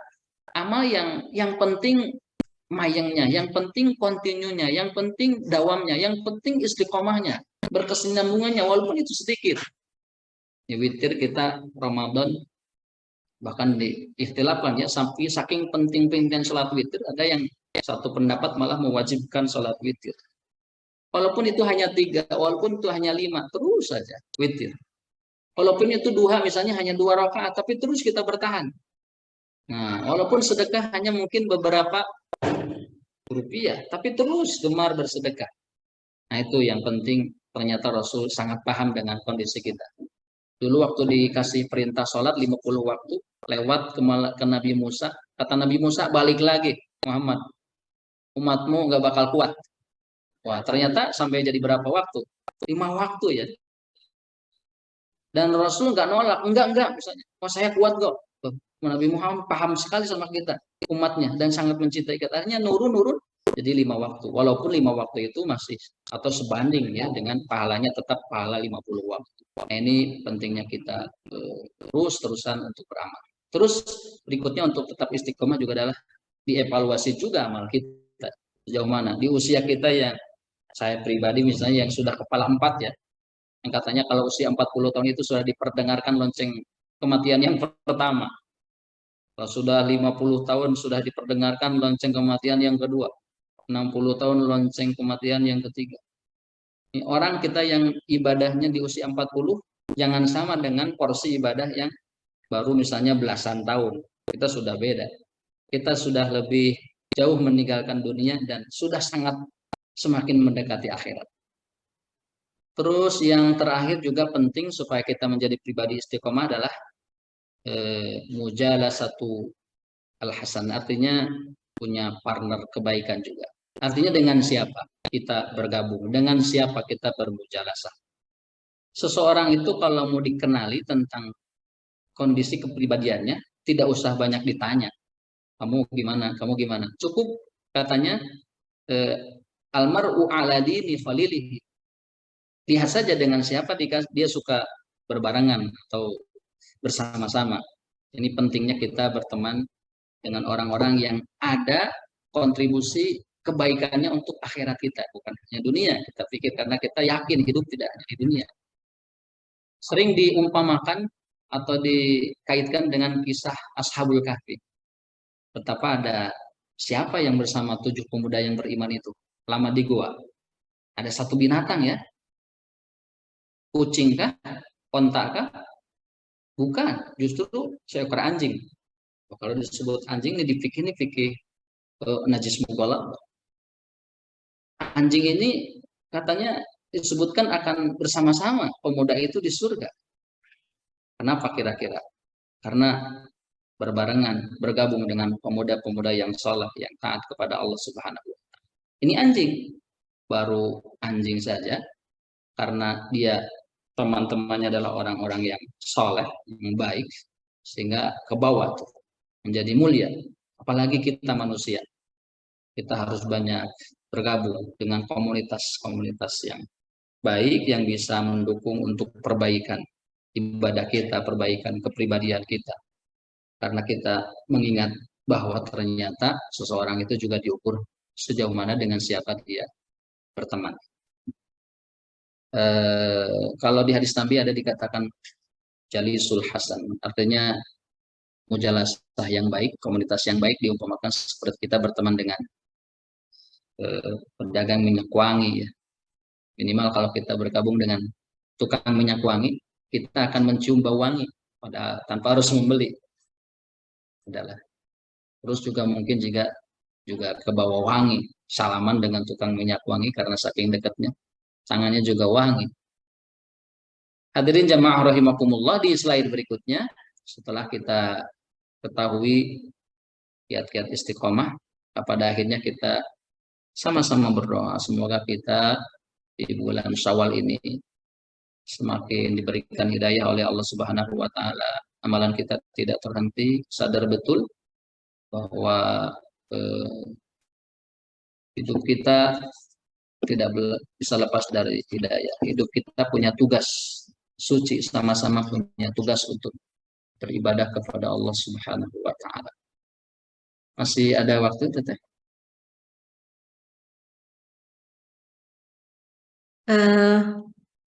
Speaker 2: amal yang penting mayangnya, yang penting kontinunya, yang penting dawamnya, yang penting istiqomahnya, berkesinambungannya walaupun itu sedikit. Ya, witir kita Ramadan bahkan diikhtilafkan ya, sampai saking penting-pentingnya sholat witir, ada yang satu pendapat malah mewajibkan sholat witir. Walaupun itu hanya 3, walaupun itu hanya 5, terus saja witir. Walaupun itu duha misalnya hanya 2 rakaat, tapi terus kita bertahan. Nah, walaupun sedekah hanya mungkin beberapa rupiah, tapi terus gemar bersedekah. Nah, itu yang penting. Ternyata Rasul sangat paham dengan kondisi kita. Dulu waktu dikasih perintah sholat 50 waktu, lewat ke Nabi Musa, kata Nabi Musa, balik lagi, Muhammad, umatmu nggak bakal kuat. Wah, ternyata sampai jadi berapa waktu? 5 waktu ya. Dan Rasul nggak nolak, enggak, misalnya, wah saya kuat kok. Nabi Muhammad paham sekali sama kita, umatnya, dan sangat mencintai kita. Akhirnya nurun, jadi 5 waktu. Walaupun 5 waktu itu masih atau sebanding ya dengan pahalanya, tetap pahala 50 waktu. Nah, ini pentingnya kita terus-terusan untuk beramal. Terus berikutnya untuk tetap istiqomah juga adalah dievaluasi juga amal kita. Sejauh mana di usia kita yang saya pribadi misalnya yang sudah kepala 4 ya, yang katanya kalau usia 40 tahun itu sudah diperdengarkan lonceng kematian yang pertama. Kalau sudah 50 tahun sudah diperdengarkan lonceng kematian yang kedua. 60 tahun lonceng kematian yang ketiga. Ini orang kita yang ibadahnya di usia 40 jangan sama dengan porsi ibadah yang baru misalnya belasan tahun. Kita sudah beda. Kita sudah lebih jauh meninggalkan dunia dan sudah sangat semakin mendekati akhirat. Terus yang terakhir juga penting supaya kita menjadi pribadi istiqomah adalah mujalasatu al-hasan, artinya punya partner kebaikan juga. Artinya dengan siapa kita bergabung, dengan siapa kita bermujalasah. Seseorang itu kalau mau dikenali tentang kondisi kepribadiannya, tidak usah banyak ditanya. Kamu gimana? Kamu gimana? Cukup katanya almar'u ala dini khalilihi. Lihat saja dengan siapa dia suka berbarengan atau bersama-sama. Ini pentingnya kita berteman dengan orang-orang yang ada kontribusi kebaikannya untuk akhirat kita, bukan hanya dunia. Kita pikir karena kita yakin hidup tidak hanya di dunia. Sering diumpamakan atau dikaitkan dengan kisah Ashabul Kahfi. Betapa ada siapa yang bersama 7 pemuda yang beriman itu lama di gua. Ada satu binatang ya. Kucing kah? Onta kah? Bukan, justru seekor anjing. Kalau disebut anjing ini fikih najis mughalladh. Anjing ini katanya disebutkan akan bersama-sama pemuda itu di surga. Kenapa kira-kira? Karena berbarengan, bergabung dengan pemuda-pemuda yang saleh, yang taat kepada Allah Subhanahu wa Ta'ala. Ini anjing, baru anjing saja, karena dia teman-temannya adalah orang-orang yang saleh, yang baik, sehingga ke bawah tuh, menjadi mulia. Apalagi kita manusia, kita harus banyak bergabung dengan komunitas-komunitas yang baik yang bisa mendukung untuk perbaikan ibadah kita, perbaikan kepribadian kita. Karena kita mengingat bahwa ternyata seseorang itu juga diukur sejauh mana dengan siapa dia berteman. Kalau di hadis Nabi ada dikatakan jalisul hasan, artinya mujalasah yang baik, komunitas yang baik diumpamakan seperti kita berteman dengan pedagang minyak wangi ya. Minimal kalau kita bergabung dengan tukang minyak wangi, kita akan mencium bau wangi tanpa harus membeli. Adalah. Terus juga mungkin juga ke bawah wangi, salaman dengan tukang minyak wangi karena saking dekatnya, tangannya juga wangi. Hadirin jamaah rahimakumullah, di slide berikutnya setelah kita ketahui kiat-kiat istiqomah, pada akhirnya kita sama-sama berdoa semoga kita di bulan Syawal ini semakin diberikan hidayah oleh Allah Subhanahu wa taala, amalan kita tidak terhenti, sadar betul bahwa hidup kita tidak bisa lepas dari hidayah. Hidup kita punya tugas suci, sama-sama punya tugas untuk beribadah kepada Allah Subhanahu wa taala. Masih ada waktu, Teteh?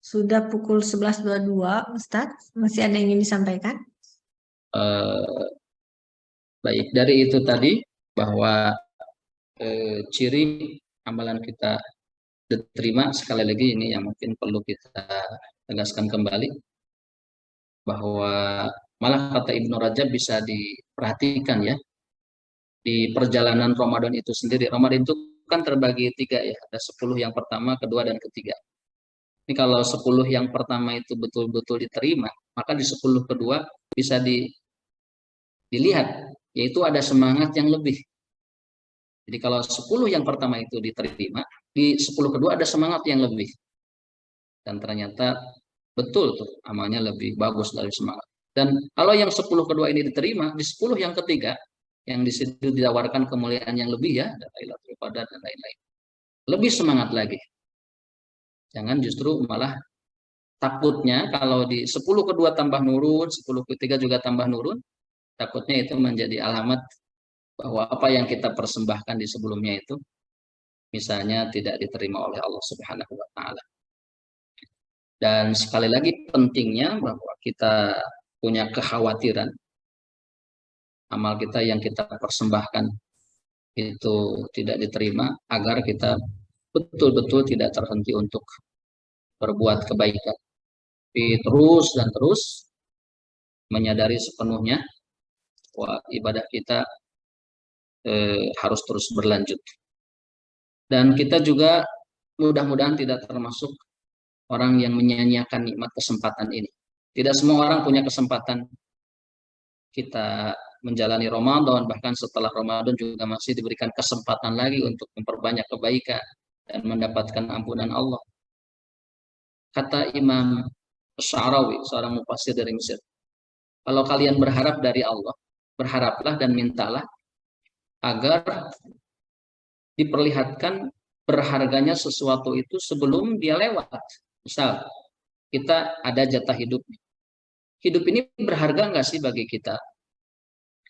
Speaker 1: Sudah pukul 11.22, Ustadz. Masih ada yang ingin disampaikan?
Speaker 2: Baik, dari itu tadi bahwa ciri amalan kita diterima, sekali lagi ini yang mungkin perlu kita tegaskan kembali, bahwa malah kata Ibnu Rajab bisa diperhatikan ya, di perjalanan Ramadan itu sendiri. Ramadan itu kan terbagi 3 ya, ada 10 yang pertama, kedua, dan ketiga. Ini kalau 10 yang pertama itu betul-betul diterima, maka di 10 kedua bisa dilihat, yaitu ada semangat yang lebih. Jadi kalau 10 yang pertama itu diterima, di 10 kedua ada semangat yang lebih. Dan ternyata betul tuh amalnya lebih bagus dari semangat. Dan kalau yang 10 kedua ini diterima, di 10 yang ketiga, yang di situ ditawarkan kemuliaan yang lebih ya, ada Lailatul Qadar dan lain-lain. Lebih semangat lagi. Jangan justru malah takutnya kalau di 10 kedua tambah nurun, 10 ketiga juga tambah nurun, takutnya itu menjadi alamat bahwa apa yang kita persembahkan di sebelumnya itu misalnya tidak diterima oleh Allah Subhanahu wa taala. Dan sekali lagi pentingnya bahwa kita punya kekhawatiran amal kita yang kita persembahkan itu tidak diterima, agar kita betul-betul tidak terhenti untuk berbuat kebaikan. Tapi terus dan terus menyadari sepenuhnya bahwa ibadah kita harus terus berlanjut. Dan kita juga mudah-mudahan tidak termasuk orang yang menyia-nyiakan nikmat kesempatan ini. Tidak semua orang punya kesempatan kita menjalani Ramadan, bahkan setelah Ramadan juga masih diberikan kesempatan lagi untuk memperbanyak kebaikan dan mendapatkan ampunan Allah. Kata Imam Sya'rawi, seorang mufassir dari Mesir, kalau kalian berharap dari Allah, berharaplah dan mintalah agar diperlihatkan berharganya sesuatu itu sebelum dia lewat. Misal, kita ada jatah hidup. Hidup ini berharga nggak sih bagi kita?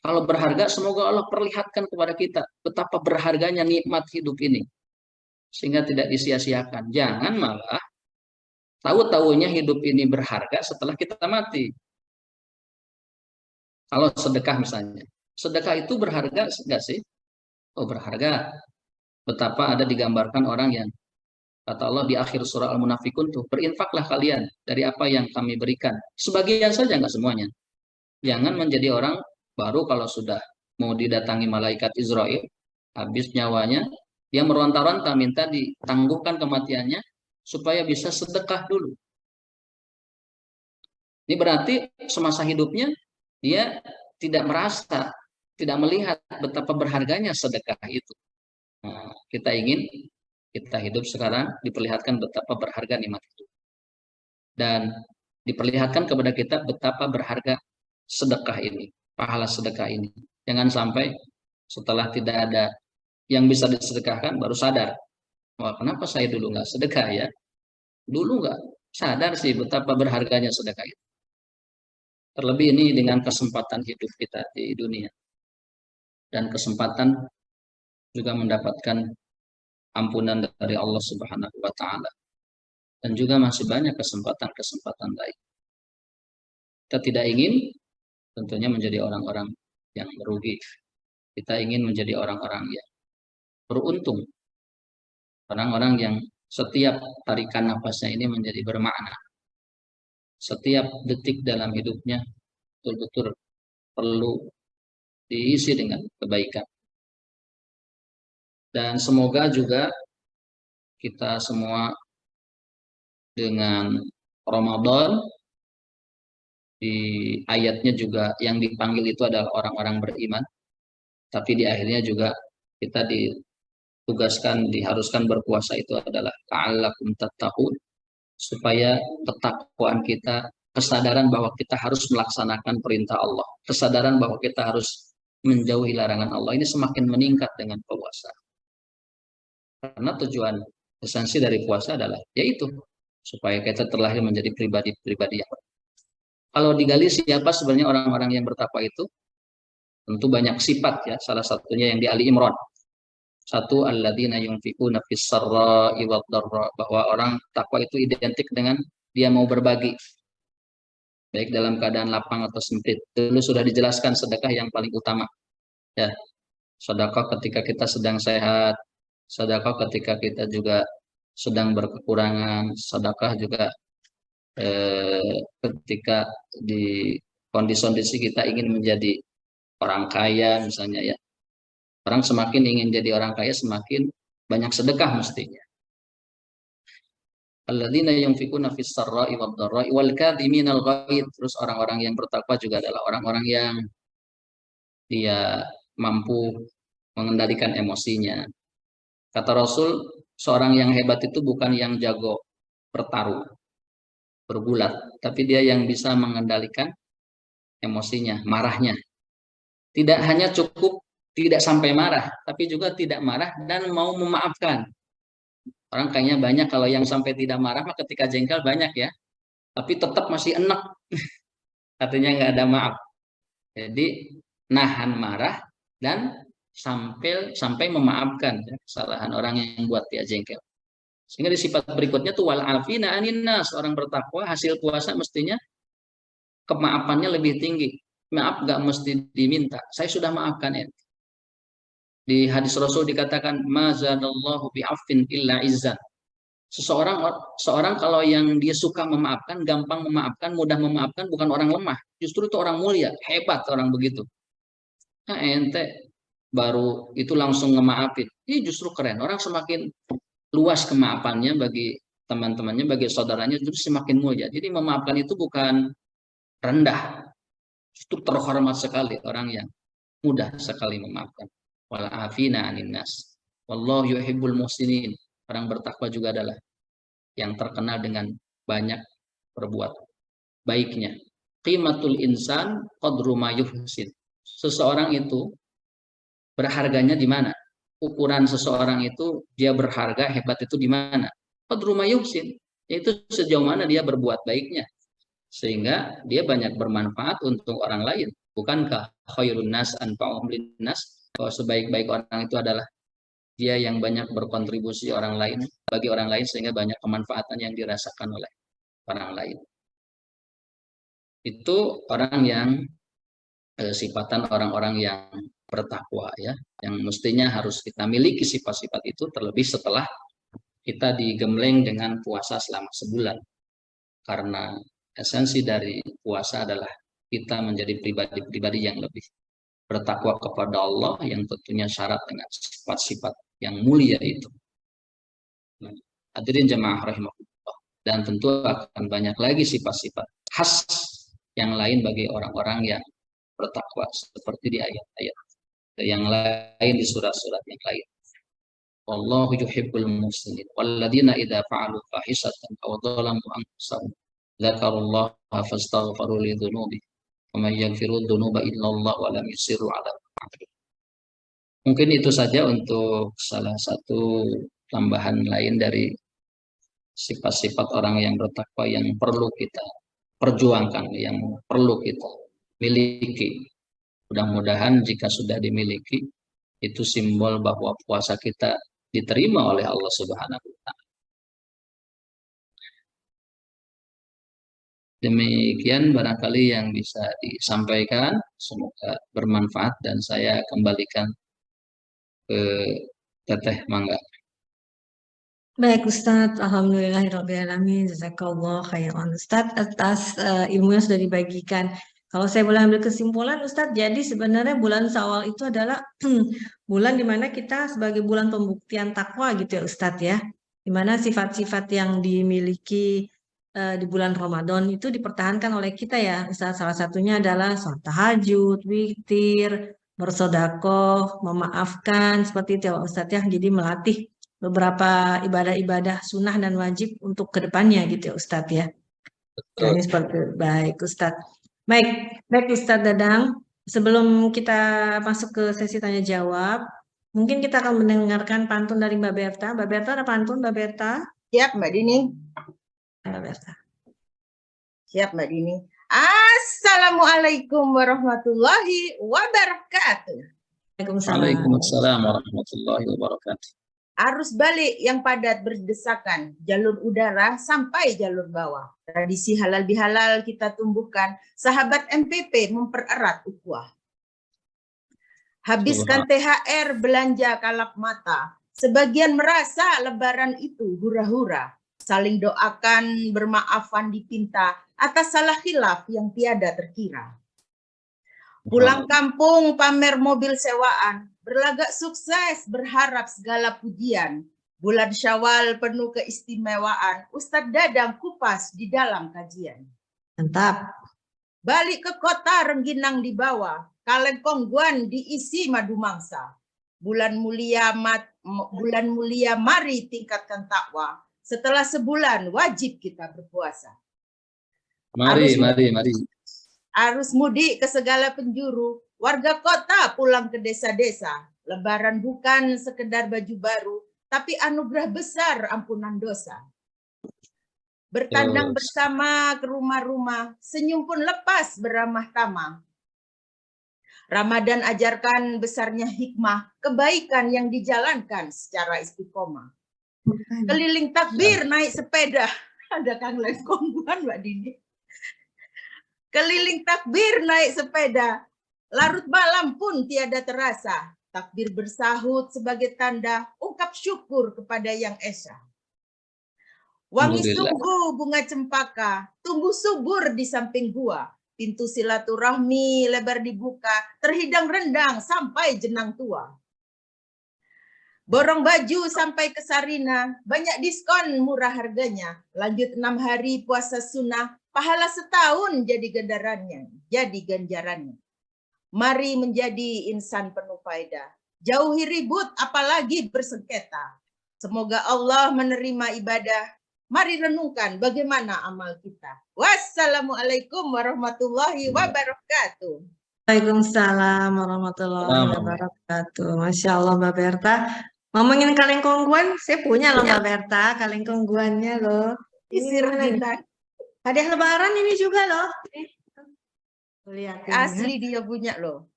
Speaker 2: Kalau berharga, semoga Allah perlihatkan kepada kita betapa berharganya nikmat hidup ini. Sehingga tidak disia-siakan. Jangan malah tahu-tahunya hidup ini berharga setelah kita mati. Kalau sedekah misalnya. Sedekah itu berharga nggak sih? Oh, berharga. Betapa ada digambarkan orang yang kata Allah di akhir surah Al-Munafikun tuh, berinfaklah kalian dari apa yang kami berikan. Sebagian saja, nggak semuanya. Jangan menjadi orang baru kalau sudah mau didatangi malaikat Israel, habis nyawanya, dia meronta-ronta minta ditangguhkan kematiannya supaya bisa sedekah dulu. Ini berarti semasa hidupnya dia tidak merasa, tidak melihat betapa berharganya sedekah itu. Nah, kita ingin kita hidup sekarang diperlihatkan betapa berharga nikmat itu. Dan diperlihatkan kepada kita betapa berharga sedekah ini, pahala sedekah ini. Jangan sampai setelah tidak ada yang bisa disedekahkan baru sadar, wah kenapa saya dulu nggak sedekah ya? Dulu nggak sadar sih betapa berharganya sedekah itu. Terlebih ini dengan kesempatan hidup kita di dunia dan kesempatan juga mendapatkan ampunan dari Allah Subhanahu wa taala. Dan juga masih banyak kesempatan-kesempatan lain. Kita tidak ingin tentunya menjadi orang-orang yang merugi. Kita ingin menjadi orang-orang yang beruntung. Orang-orang yang setiap tarikan nafasnya ini menjadi bermakna. Setiap detik dalam hidupnya betul-betul perlu diisi dengan kebaikan. Dan semoga juga kita semua dengan Ramadan, di ayatnya juga yang dipanggil itu adalah orang-orang beriman, tapi di akhirnya juga kita ditugaskan, diharuskan berpuasa itu adalah la'allakum tattaqun, supaya ketakwaan kita, kesadaran bahwa kita harus melaksanakan perintah Allah, kesadaran bahwa kita harus menjauhi larangan Allah ini semakin meningkat dengan puasa. Karena tujuan esensi dari puasa adalah yaitu supaya kita terlahir menjadi pribadi-pribadi yang kalau digali siapa sebenarnya orang-orang yang bertakwa itu, tentu banyak sifat ya. Salah satunya yang di Ali Imran. Satu, alladzina yunfiquna fis sarra'i wad dharra, bahwa orang takwa itu identik dengan dia mau berbagi. Baik dalam keadaan lapang atau sempit. Dulu sudah dijelaskan sedekah yang paling utama. Ya. Sedekah ketika kita sedang sehat, sedekah ketika kita juga sedang berkekurangan, sedekah juga ketika di kondisi kita ingin menjadi orang kaya misalnya ya. Orang semakin ingin jadi orang kaya semakin banyak sedekah mestinya. Alladzina yunfikuna fis sarra'i wad dharra'i wal kadhiminal ghaidh. Terus orang-orang yang bertakwa juga adalah orang-orang yang dia mampu mengendalikan emosinya. Kata Rasul, seorang yang hebat itu bukan yang jago bertarung, bergulat, tapi dia yang bisa mengendalikan emosinya, marahnya. Tidak hanya cukup tidak sampai marah, tapi juga tidak marah dan mau memaafkan. Orang kayaknya banyak kalau yang sampai tidak marah, maka ketika jengkel banyak ya, tapi tetap masih enak, artinya nggak ada maaf. Jadi nahan marah dan sampai memaafkan ya, kesalahan orang yang buat dia jengkel. Sehingga di sifat berikutnya tuh wal afina anin nas, orang bertakwa hasil puasa mestinya kemaafannya lebih tinggi. Maaf nggak mesti diminta. Saya sudah maafkan ya. Di hadis Rasul dikatakan mazadallahu bi'affin illa izzan. Seorang kalau yang dia suka memaafkan, gampang memaafkan, mudah memaafkan, bukan orang lemah. Justru itu orang mulia, hebat orang begitu. Nah, ente baru itu langsung ngemaafin. Ini justru keren. Orang semakin luas kemaafannya bagi teman-temannya, bagi saudaranya, justru semakin mulia. Jadi memaafkan itu bukan rendah. Justru terhormat sekali orang yang mudah sekali memaafkan. Wal afina anin nas. Wallahu yuhibbul muhsinin. Orang bertakwa juga adalah yang terkenal dengan banyak berbuat baiknya. Qimatul insan qadru ma yuhsin. Seseorang itu berharganya di mana? Ukuran seseorang itu dia berharga, hebat itu di mana? Qadru ma yuhsin. Yaitu sejauh mana dia berbuat baiknya. Sehingga dia banyak bermanfaat untuk orang lain. Bukankah khairun nas anfa'uhum linnas? Bahwa sebaik-baik orang itu adalah dia yang banyak berkontribusi orang lain bagi orang lain sehingga banyak kemanfaatan yang dirasakan oleh orang lain. Itu orang yang sifatan orang-orang yang bertakwa ya, yang mestinya harus kita miliki sifat-sifat itu terlebih setelah kita digembleng dengan puasa selama sebulan. Karena esensi dari puasa adalah kita menjadi pribadi-pribadi yang lebih bertakwa kepada Allah yang tentunya syarat dengan sifat-sifat yang mulia itu. Hadirin jemaah rahimahullah, dan tentu akan banyak lagi sifat-sifat khas yang lain bagi orang-orang yang bertakwa seperti di ayat-ayat yang lain, di surat-surat yang lain. Wallahu yuhibbul muhsinin walladzina idza fa'alu fahisatan aw dzalamu anfusahum dzakarullaha fastaghfiru lidzunubihim wa may yaghfiru dzunuba illallah wa lam yusirru 'ala. Mungkin itu saja untuk salah satu tambahan lain dari sifat-sifat orang yang bertakwa yang perlu kita perjuangkan, yang perlu kita miliki. Mudah-mudahan jika sudah dimiliki, itu simbol bahwa puasa kita diterima oleh Allah Subhanahu wa Ta'ala. Demikian barangkali yang bisa disampaikan, semoga bermanfaat dan saya kembalikan ke Teteh Mangga.
Speaker 1: Baik Ustadz, alhamdulillahirrahmanirrahim, jazakallah khairan Ustadz atas ilmu yang sudah dibagikan. Kalau saya boleh ambil kesimpulan Ustadz, jadi sebenarnya bulan Syawal itu adalah bulan dimana kita sebagai bulan pembuktian takwa gitu ya Ustadz ya. Dimana sifat-sifat yang dimiliki di bulan Ramadan itu dipertahankan oleh kita ya Ustadz. Salah satunya adalah sholat tahajud, witir, bersedekah, memaafkan, seperti itu ya Ustadz ya. Jadi melatih beberapa ibadah-ibadah sunnah dan wajib untuk kedepannya gitu ya Ustadz ya. Ini seperti baik Ustadz. Baik Ustadz Dadang. Sebelum kita masuk ke sesi tanya jawab, mungkin kita akan mendengarkan pantun dari Mbak Berta. Mbak Berta ada pantun Mbak Berta?
Speaker 3: Siap Mbak Dini.
Speaker 1: Mbak Berta.
Speaker 3: Siap Mbak Dini. Assalamualaikum warahmatullahi wabarakatuh.
Speaker 2: Waalaikumsalam warahmatullahi wabarakatuh.
Speaker 3: Arus balik yang padat berdesakan, jalur udara sampai jalur bawah. Tradisi halal bihalal kita tumbuhkan, sahabat MPP mempererat ukhuwah. Habiskan THR, belanja kalap mata. Sebagian merasa lebaran itu hura-hura. Saling doakan, bermaafan dipinta atas salah khilaf yang tiada terkira. Pulang kampung pamer mobil sewaan, berlagak sukses berharap segala pujian. Bulan Syawal penuh keistimewaan, Ustadz Dadang kupas di dalam kajian.
Speaker 1: Mantap.
Speaker 3: Balik ke kota rengginang di bawah, kaleng kongguan diisi madu mangsa. Bulan mulia mari tingkatkan takwa. Setelah sebulan wajib kita berpuasa.
Speaker 2: Mari.
Speaker 3: Arus mudik ke segala penjuru, warga kota pulang ke desa-desa. Lebaran bukan sekedar baju baru, tapi anugerah besar ampunan dosa. Bertandang bersama ke rumah-rumah, senyum pun lepas beramah tamah. Ramadan ajarkan besarnya hikmah, kebaikan yang dijalankan secara istiqomah. Keliling takbir naik sepeda. Ada Kang Lengkongguan Mbak Dini. Keliling takbir naik sepeda. Larut malam pun tiada terasa. Takbir bersahut sebagai tanda ungkap syukur kepada Yang Esa. Wangi sungguh bunga cempaka, tumbuh subur di samping gua. Pintu silaturahmi lebar dibuka, terhidang rendang sampai jenang tua. Borong baju sampai ke Sarina, banyak diskon murah harganya. Lanjut 6 hari puasa sunnah, pahala setahun jadi ganjarannya. Mari menjadi insan penuh faedah. Jauhi ribut apalagi bersengketa. Semoga Allah menerima ibadah. Mari renungkan bagaimana amal kita. Wassalamualaikum warahmatullahi wabarakatuh.
Speaker 1: Waalaikumsalam warahmatullahi wabarakatuh. Masya Allah Mbak Berta. Ngomongin kaleng kongguan, saya punya loh Mbak Berta, kaleng kongguannya loh.
Speaker 3: Isi rendang.
Speaker 1: Hadiah lebaran ini juga loh. Lihat
Speaker 3: asli dia punya loh.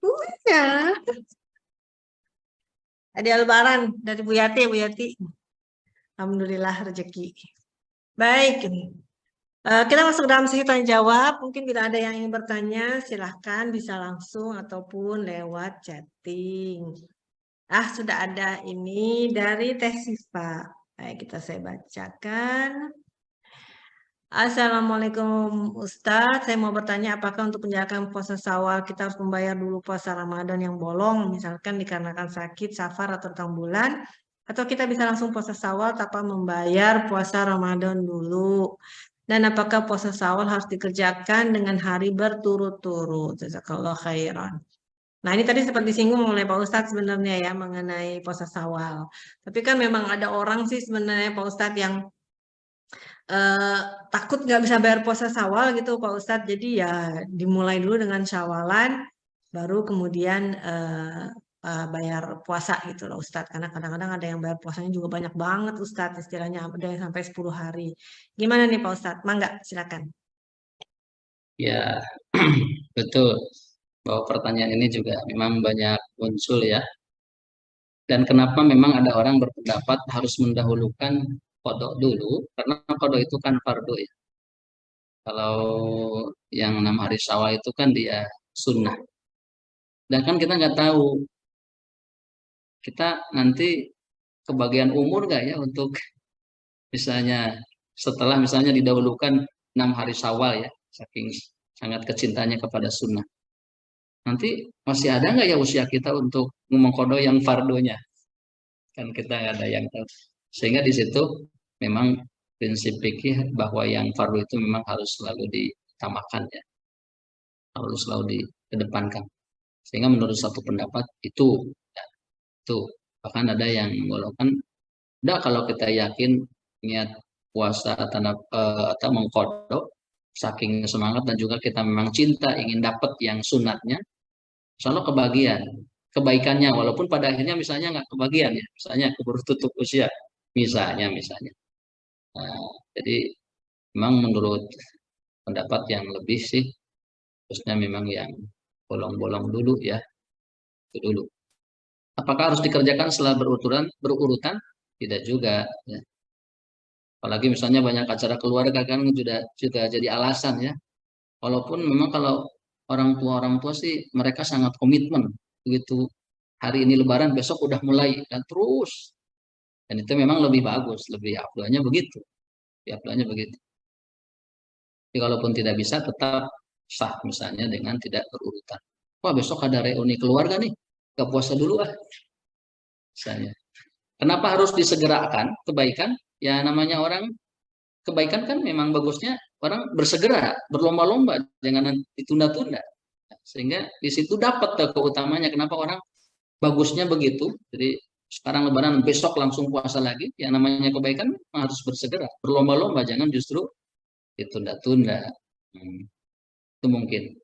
Speaker 1: Punya. Hadiah lebaran dari Bu Yati, Bu Yati. Alhamdulillah rezeki. Baik. Kita masuk dalam sesi tanya jawab. Mungkin tidak ada yang ingin bertanya, silahkan bisa langsung ataupun lewat chatting. Sudah ada ini dari Teh Siva. Baik, saya bacakan. Assalamualaikum Ustadz, saya mau bertanya apakah untuk menjalankan puasa Syawal kita harus membayar dulu puasa Ramadan yang bolong, misalkan dikarenakan sakit, safar atau tentang bulan, atau kita bisa langsung puasa Syawal tanpa membayar puasa Ramadan dulu? Dan apakah puasa Syawal harus dikerjakan dengan hari berturut-turut? Jazakallah khairan. Nah ini tadi seperti disinggung oleh Pak Ustadz sebenarnya ya mengenai puasa Syawal. Tapi kan memang ada orang sih sebenarnya Pak Ustadz yang takut nggak bisa bayar puasa Syawal gitu Pak Ustadz. Jadi ya dimulai dulu dengan Syawalan, baru kemudian bayar puasa gitu loh Ustadz. Karena kadang-kadang ada yang bayar puasanya juga banyak banget Ustadz, istilahnya ada yang sampai 10 hari. Gimana nih Pak Ustadz? Mangga, silakan.
Speaker 2: Ya, betul. Bahwa pertanyaan ini juga memang banyak muncul ya. Dan kenapa memang ada orang berpendapat harus mendahulukan kodok dulu, karena kodok itu kan fardu ya. Kalau yang 6 hari Syawal itu kan dia sunnah. Dan kan kita nggak tahu, kita nanti kebagian umur nggak ya untuk misalnya setelah misalnya didahulukan 6 hari Syawal ya, saking sangat kecintanya kepada sunnah. Nanti masih ada nggak ya usia kita untuk mengkodok yang fardunya? Kan kita nggak ada yang tahu. Sehingga di situ memang prinsip fikih bahwa yang fardu itu memang harus selalu diutamakan ya, harus selalu dikedepankan. Sehingga menurut satu pendapat itu, ya, itu bahkan ada yang menggolongkan, udah kalau kita yakin niat puasa atau mengkodok, saking semangat dan juga kita memang cinta ingin dapat yang sunatnya, selalu kebagian kebaikannya, walaupun pada akhirnya misalnya nggak kebagian ya, misalnya keburu tutup usia, misalnya. Nah, jadi memang menurut pendapat yang lebih sih, khususnya memang yang bolong-bolong dulu ya, itu dulu. Apakah harus dikerjakan setelah berurutan? Tidak juga. Ya. Apalagi misalnya banyak acara keluarga kan juga jadi alasan ya. Walaupun memang kalau orang tua sih mereka sangat komitmen begitu hari ini Lebaran besok udah mulai dan terus. Dan itu memang lebih bagus, lebih afdolnya begitu. Afdolnya begitu. Jadi kalaupun tidak bisa tetap sah misalnya dengan tidak berurutan. Wah besok ada reuni keluarga nih, gak puasa dulu ah. Misalnya. Kenapa harus disegerakan kebaikan? Ya namanya orang kebaikan kan memang bagusnya orang bersegera, berlomba-lomba, jangan ditunda-tunda. Sehingga di situ dapat keutamanya. Kenapa orang bagusnya begitu? Jadi sekarang Lebaran, besok langsung puasa lagi. Yang namanya kebaikan harus bersegera, berlomba-lomba, jangan justru ditunda-tunda. Itu mungkin.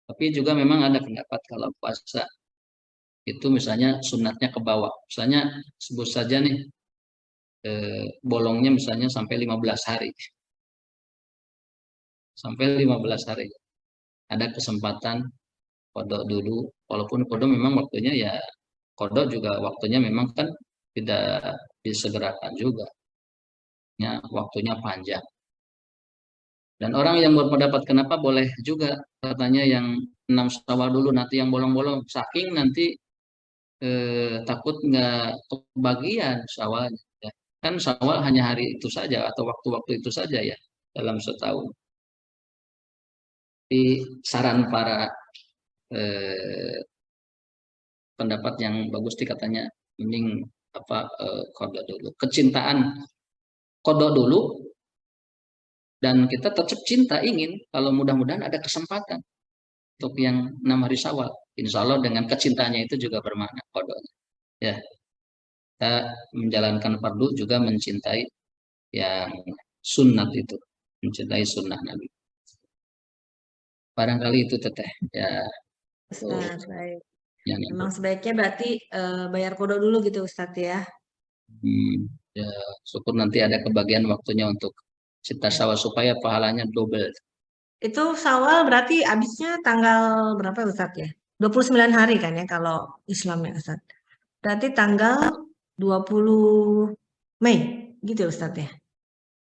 Speaker 2: Tapi juga memang ada pendapat kalau puasa itu misalnya sunatnya ke bawah. Misalnya sebut saja nih bolongnya misalnya sampai 15 hari. Sampai 15 hari. Ada kesempatan kodok dulu, walaupun kodok memang waktunya ya, kodok juga waktunya memang kan tidak disegerakan juga. Ya, waktunya panjang. Dan orang yang berpendapat kenapa boleh juga katanya yang 6 Syawal dulu nanti yang bolong-bolong, saking nanti takut nggak kebagian Syawal ya. Kan Syawal hanya hari itu saja atau waktu-waktu itu saja ya dalam setahun. Di saran para pendapat yang bagus katanya mending kodok dulu. Kecintaan kodok dulu dan kita tetap cinta ingin kalau mudah-mudahan ada kesempatan untuk yang 6 hari Syawal. Insya Allah dengan kecintanya itu juga bermakna kodoknya. Ya, kita menjalankan fardu juga mencintai yang sunnat itu, mencintai sunnah Nabi. Barangkali itu teteh. Ya.
Speaker 1: Ustaz, baik.
Speaker 2: Ya,
Speaker 1: memang sebaiknya berarti bayar kodok dulu gitu Ustadz ya.
Speaker 2: Ya, syukur nanti ada kebagian waktunya untuk cinta Syawal supaya pahalanya double.
Speaker 1: Itu Syawal berarti habisnya tanggal berapa Ustadz ya? 29 hari kan ya kalau Islam ya Ustadz. Berarti tanggal 20 Mei gitu ya Ustadz ya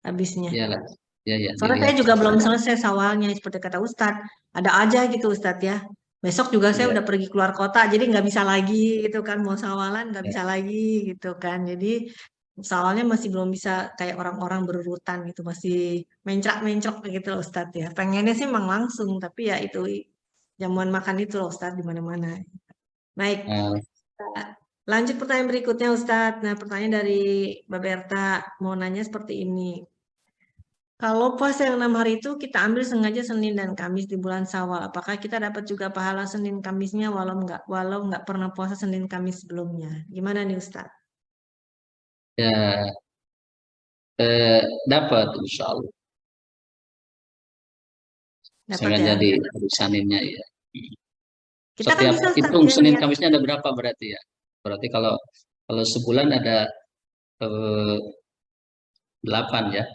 Speaker 1: habisnya.
Speaker 2: Iyalah. Ya,
Speaker 1: Soalnya saya juga belum selesai Syawalnya seperti kata Ustadz. Ada aja gitu Ustadz ya. Besok juga saya udah pergi keluar kota jadi nggak bisa lagi gitu kan, mau Syawalan nggak bisa lagi gitu kan. Jadi Syawalnya masih belum bisa kayak orang-orang berurutan gitu, masih mencrak-mencrok gitu loh Ustadz ya. Pengennya sih memang langsung tapi ya itu jamuan makan itu loh Ustadz di mana-mana. Baik. Lanjut pertanyaan berikutnya Ustadz. Nah, pertanyaan dari Mbak Berta mau nanya seperti ini. Kalau puasa yang 6 hari itu kita ambil sengaja Senin dan Kamis di bulan Syawal, apakah kita dapat juga pahala Senin Kamisnya walau nggak pernah puasa Senin Kamis sebelumnya? Gimana nih Ustadz?
Speaker 2: Ya, dapat insya Allah.
Speaker 1: Dapat
Speaker 2: Sengaja
Speaker 1: ya.
Speaker 2: di Saninnya ya.
Speaker 1: Kita kan
Speaker 2: Setiap
Speaker 1: bisa Ustaz,
Speaker 2: hitung
Speaker 1: ya,
Speaker 2: Senin
Speaker 1: lihat.
Speaker 2: Kamisnya ada berapa berarti ya? Berarti kalau sebulan ada 8 ya.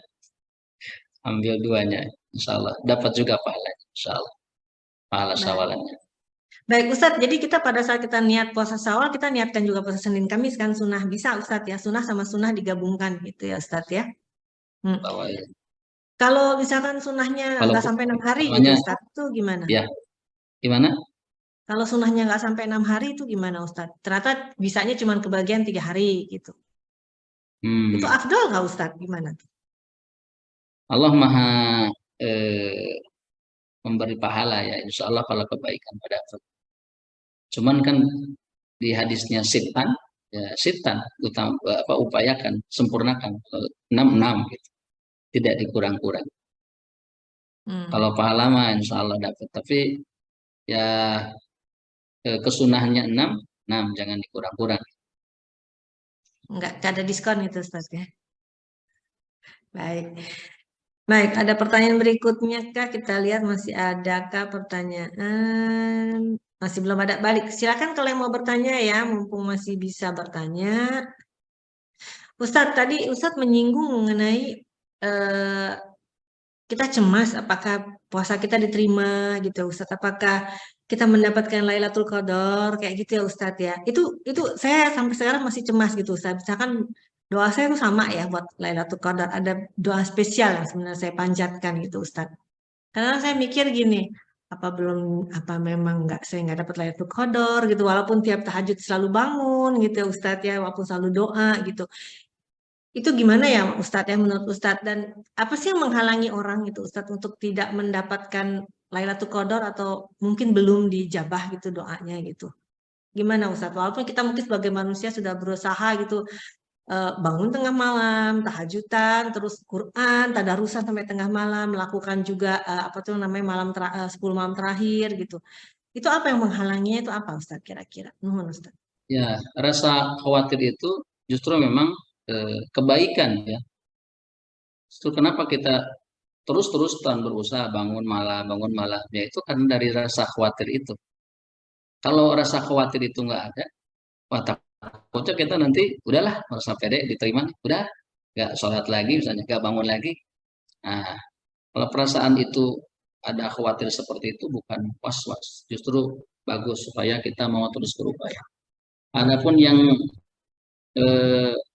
Speaker 2: Ambil 2-nya, insya Allah. Dapat juga pahalanya, insya Allah. Pahala
Speaker 1: Baik.
Speaker 2: syawalannya.
Speaker 1: Baik Ustadz, jadi kita pada saat kita niat puasa Syawal, kita niatkan juga puasa Senin Kamis kan sunnah, bisa Ustadz ya, sunnah sama sunnah digabungkan gitu ya Ustadz ya.
Speaker 2: Bahwa ya.
Speaker 1: Kalau misalkan sunnahnya
Speaker 2: Kalau
Speaker 1: nggak sampai 6 hari gitu
Speaker 2: namanya
Speaker 1: Ustadz, itu gimana?
Speaker 2: ya gimana?
Speaker 1: Kalau sunnahnya nggak sampai 6 hari itu gimana Ustadz? Ternyata bisanya cuma kebagian 3 hari gitu. Itu afdal nggak Ustadz? Gimana?
Speaker 2: Allah maha memberi pahala ya, insya Allah kalau kebaikan pada cuman kan di hadisnya sitan ya, sitan upayakan sempurnakan 6 gitu, tidak dikurang-kurang. Kalau pahala mah insya Allah dapat, tapi ya kesunahnya 6 jangan dikurang-kurang.
Speaker 1: Nggak ada diskon gitu Ustadz ya. Baik. Baik, ada pertanyaan berikutnya Kak. Kita lihat masih ada Kak pertanyaan. Masih belum ada balik. Silakan kalau yang mau bertanya ya, mumpung masih bisa bertanya. Ustadz, tadi Ustadz menyinggung mengenai kita cemas apakah puasa kita diterima gitu Ustadz. Apakah kita mendapatkan Lailatul Qadar kayak gitu ya Ustadz ya. Itu saya sampai sekarang masih cemas gitu Ustadz. Misalkan doa saya itu sama ya buat Lailatul Qadar. Ada doa spesial yang sebenarnya saya panjatkan gitu Ustadz. Karena saya mikir gini, apa memang saya nggak dapat Lailatul Qadar gitu, walaupun tiap tahajud selalu bangun gitu ya Ustadz ya, walaupun selalu doa gitu. Itu gimana ya Ustadz ya menurut Ustadz, dan apa sih yang menghalangi orang itu Ustadz untuk tidak mendapatkan Lailatul Qadar atau mungkin belum dijabah gitu doanya gitu. Gimana Ustadz? Walaupun kita mungkin sebagai manusia sudah berusaha gitu, bangun tengah malam, tahajudan, terus Quran, tadarusan sampai tengah malam, melakukan juga 10 malam terakhir gitu. Itu apa yang menghalanginya, itu apa Ustadz kira-kira? Nuhun Ustadz.
Speaker 2: Ya, rasa khawatir itu justru memang kebaikan ya. Justru kenapa kita terus-terusan berusaha bangun malam, ya itu karena dari rasa khawatir itu. Kalau rasa khawatir itu nggak ada, wah takutnya kita nanti udahlah merasa pede diterima, udah nggak sholat lagi misalnya, nggak bangun lagi. Nah, kalau perasaan itu ada khawatir seperti itu bukan was-was, justru bagus supaya kita mau terus berupaya. Adapun yang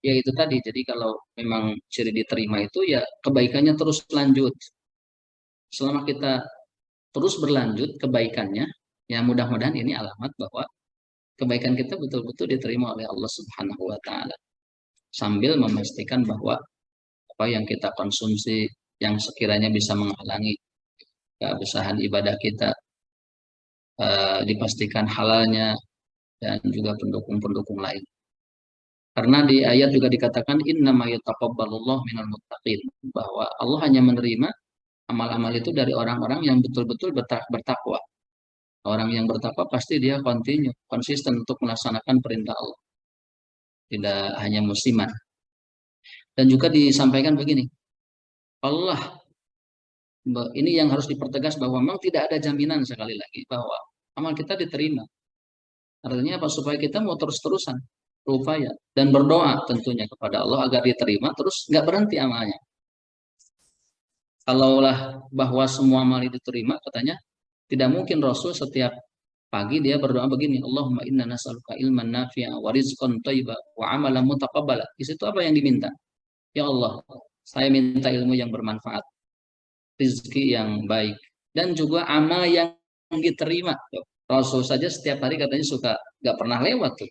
Speaker 2: ya itu tadi, jadi kalau memang ciri diterima itu ya kebaikannya terus lanjut. Selama kita terus berlanjut kebaikannya, ya mudah-mudahan ini alamat bahwa kebaikan kita betul-betul diterima oleh Allah Subhanahu wa taala. Sambil memastikan bahwa apa yang kita konsumsi yang sekiranya bisa menghalangi keabsahan ibadah kita dipastikan halalnya dan juga pendukung-pendukung lain. Karena di ayat juga dikatakan innama yataqabbalullahu minal muttaqin, bahwa Allah hanya menerima amal-amal itu dari orang-orang yang betul-betul bertakwa. Orang yang bertakwa pasti dia konsisten untuk melaksanakan perintah Allah. Tidak hanya musiman. Dan juga disampaikan begini, Allah, ini yang harus dipertegas bahwa memang tidak ada jaminan sekali lagi bahwa amal kita diterima. Artinya apa? Supaya kita mau terus-terusan berupaya dan berdoa tentunya kepada Allah agar diterima, terus nggak berhenti amalnya. Kalaulah bahwa semua amal itu diterima, katanya tidak mungkin Rasul setiap pagi dia berdoa begini, Allahumma inna nas'aluka ilman nafi'a wa rizqan thayyiba wa amalan mutaqabbala. Di situ apa yang diminta? Ya Allah, saya minta ilmu yang bermanfaat, rezeki yang baik, dan juga amal yang diterima. Rasul saja setiap hari katanya suka nggak pernah lewat tuh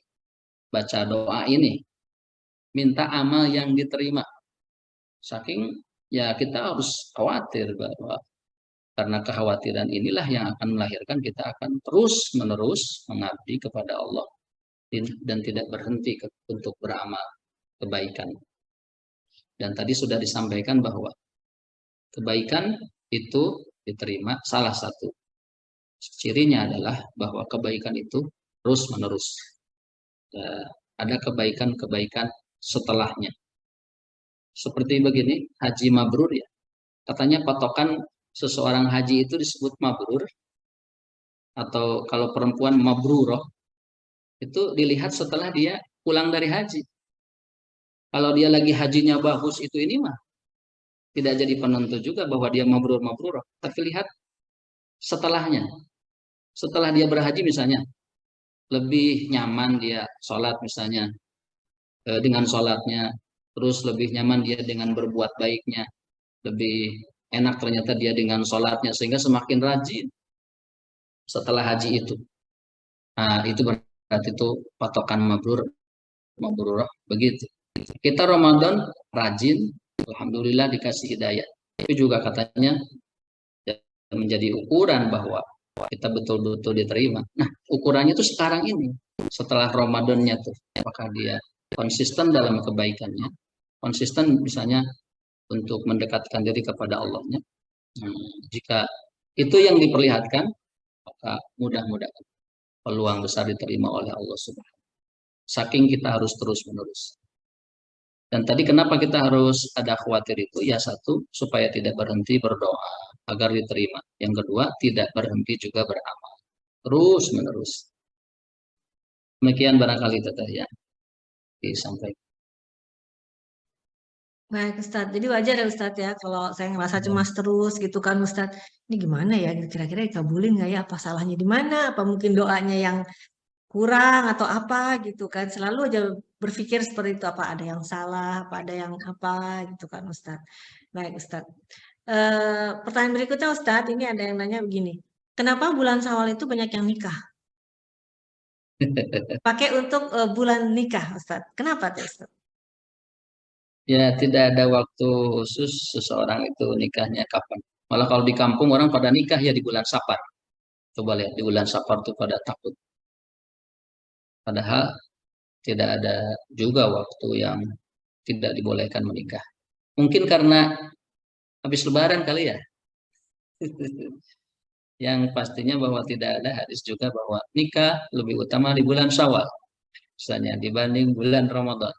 Speaker 2: baca doa ini, minta amal yang diterima. Saking ya kita harus khawatir bahwa karena kekhawatiran inilah yang akan melahirkan kita akan terus-menerus mengabdi kepada Allah dan tidak berhenti untuk beramal kebaikan. Dan tadi sudah disampaikan bahwa kebaikan itu diterima, salah satu cirinya adalah bahwa kebaikan itu terus-menerus. Ada kebaikan-kebaikan setelahnya. seperti begini, haji mabrur ya. Katanya patokan seseorang haji itu disebut mabrur, atau kalau perempuan mabruroh, itu dilihat setelah dia pulang dari haji. Kalau dia lagi hajinya bagus itu ini mah tidak jadi penentu juga bahwa dia mabrur. Tapi lihat setelahnya. Setelah dia berhaji misalnya, lebih nyaman dia sholat misalnya dengan sholatnya, terus lebih nyaman dia dengan berbuat baiknya, lebih enak ternyata dia dengan sholatnya, sehingga semakin rajin setelah haji itu. Nah, itu berarti itu patokan mabrurah begitu. Kita Ramadan rajin, alhamdulillah dikasih hidayah. Itu juga katanya menjadi ukuran bahwa kita betul-betul diterima. Nah, ukurannya itu sekarang ini, setelah Ramadannya tuh, apakah dia konsisten dalam kebaikannya, konsisten misalnya untuk mendekatkan diri kepada Allahnya. Jika itu yang diperlihatkan, maka mudah-mudahan peluang besar diterima oleh Allah Subhanahu. Saking kita harus terus-menerus. Dan tadi kenapa kita harus ada khawatir itu? Ya satu, supaya tidak berhenti berdoa agar diterima. Yang kedua, tidak berhenti juga beramal. Terus-menerus. Demikian barangkali teteh ya disampaikan.
Speaker 1: Baik Ustadz, jadi wajar ya Ustadz ya kalau saya ngerasa cemas terus gitu kan Ustadz. Ini gimana ya, kira-kira dikabulin nggak ya, apa salahnya di mana, apa mungkin doanya yang kurang atau apa gitu kan. Selalu aja berpikir seperti itu, apa ada yang salah, apa ada yang apa gitu kan Ustadz. Baik Ustadz. Pertanyaan berikutnya Ustadz, ini ada yang nanya begini. Kenapa bulan Syawal itu banyak yang nikah? Pakai untuk bulan nikah Ustadz. Kenapa tuh Ustadz?
Speaker 2: Ya, tidak ada waktu khusus seseorang itu nikahnya kapan. Malah kalau di kampung orang pada nikah ya di bulan Safar. Coba lihat di bulan Safar tuh pada takut. Padahal tidak ada juga waktu yang tidak dibolehkan menikah. Mungkin karena habis Lebaran kali ya. Yang pastinya bahwa tidak ada hadis juga bahwa nikah lebih utama di bulan Syawal, misalnya dibanding bulan Ramadan.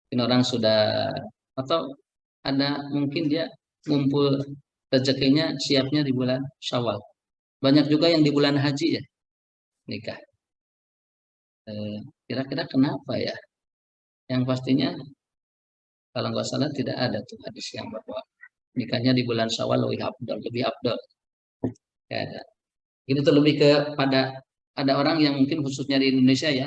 Speaker 2: Mungkin orang sudah, atau ada mungkin dia ngumpul rezekinya siapnya di bulan Syawal. Banyak juga yang di bulan haji ya nikah. Kira-kira kenapa ya? Yang pastinya kalau nggak salah tidak ada tuh hadis yang bahwa nikahnya di bulan Syawal lebih abdul. Ya, ada. Ini tuh lebih kepada ada orang yang mungkin khususnya di Indonesia ya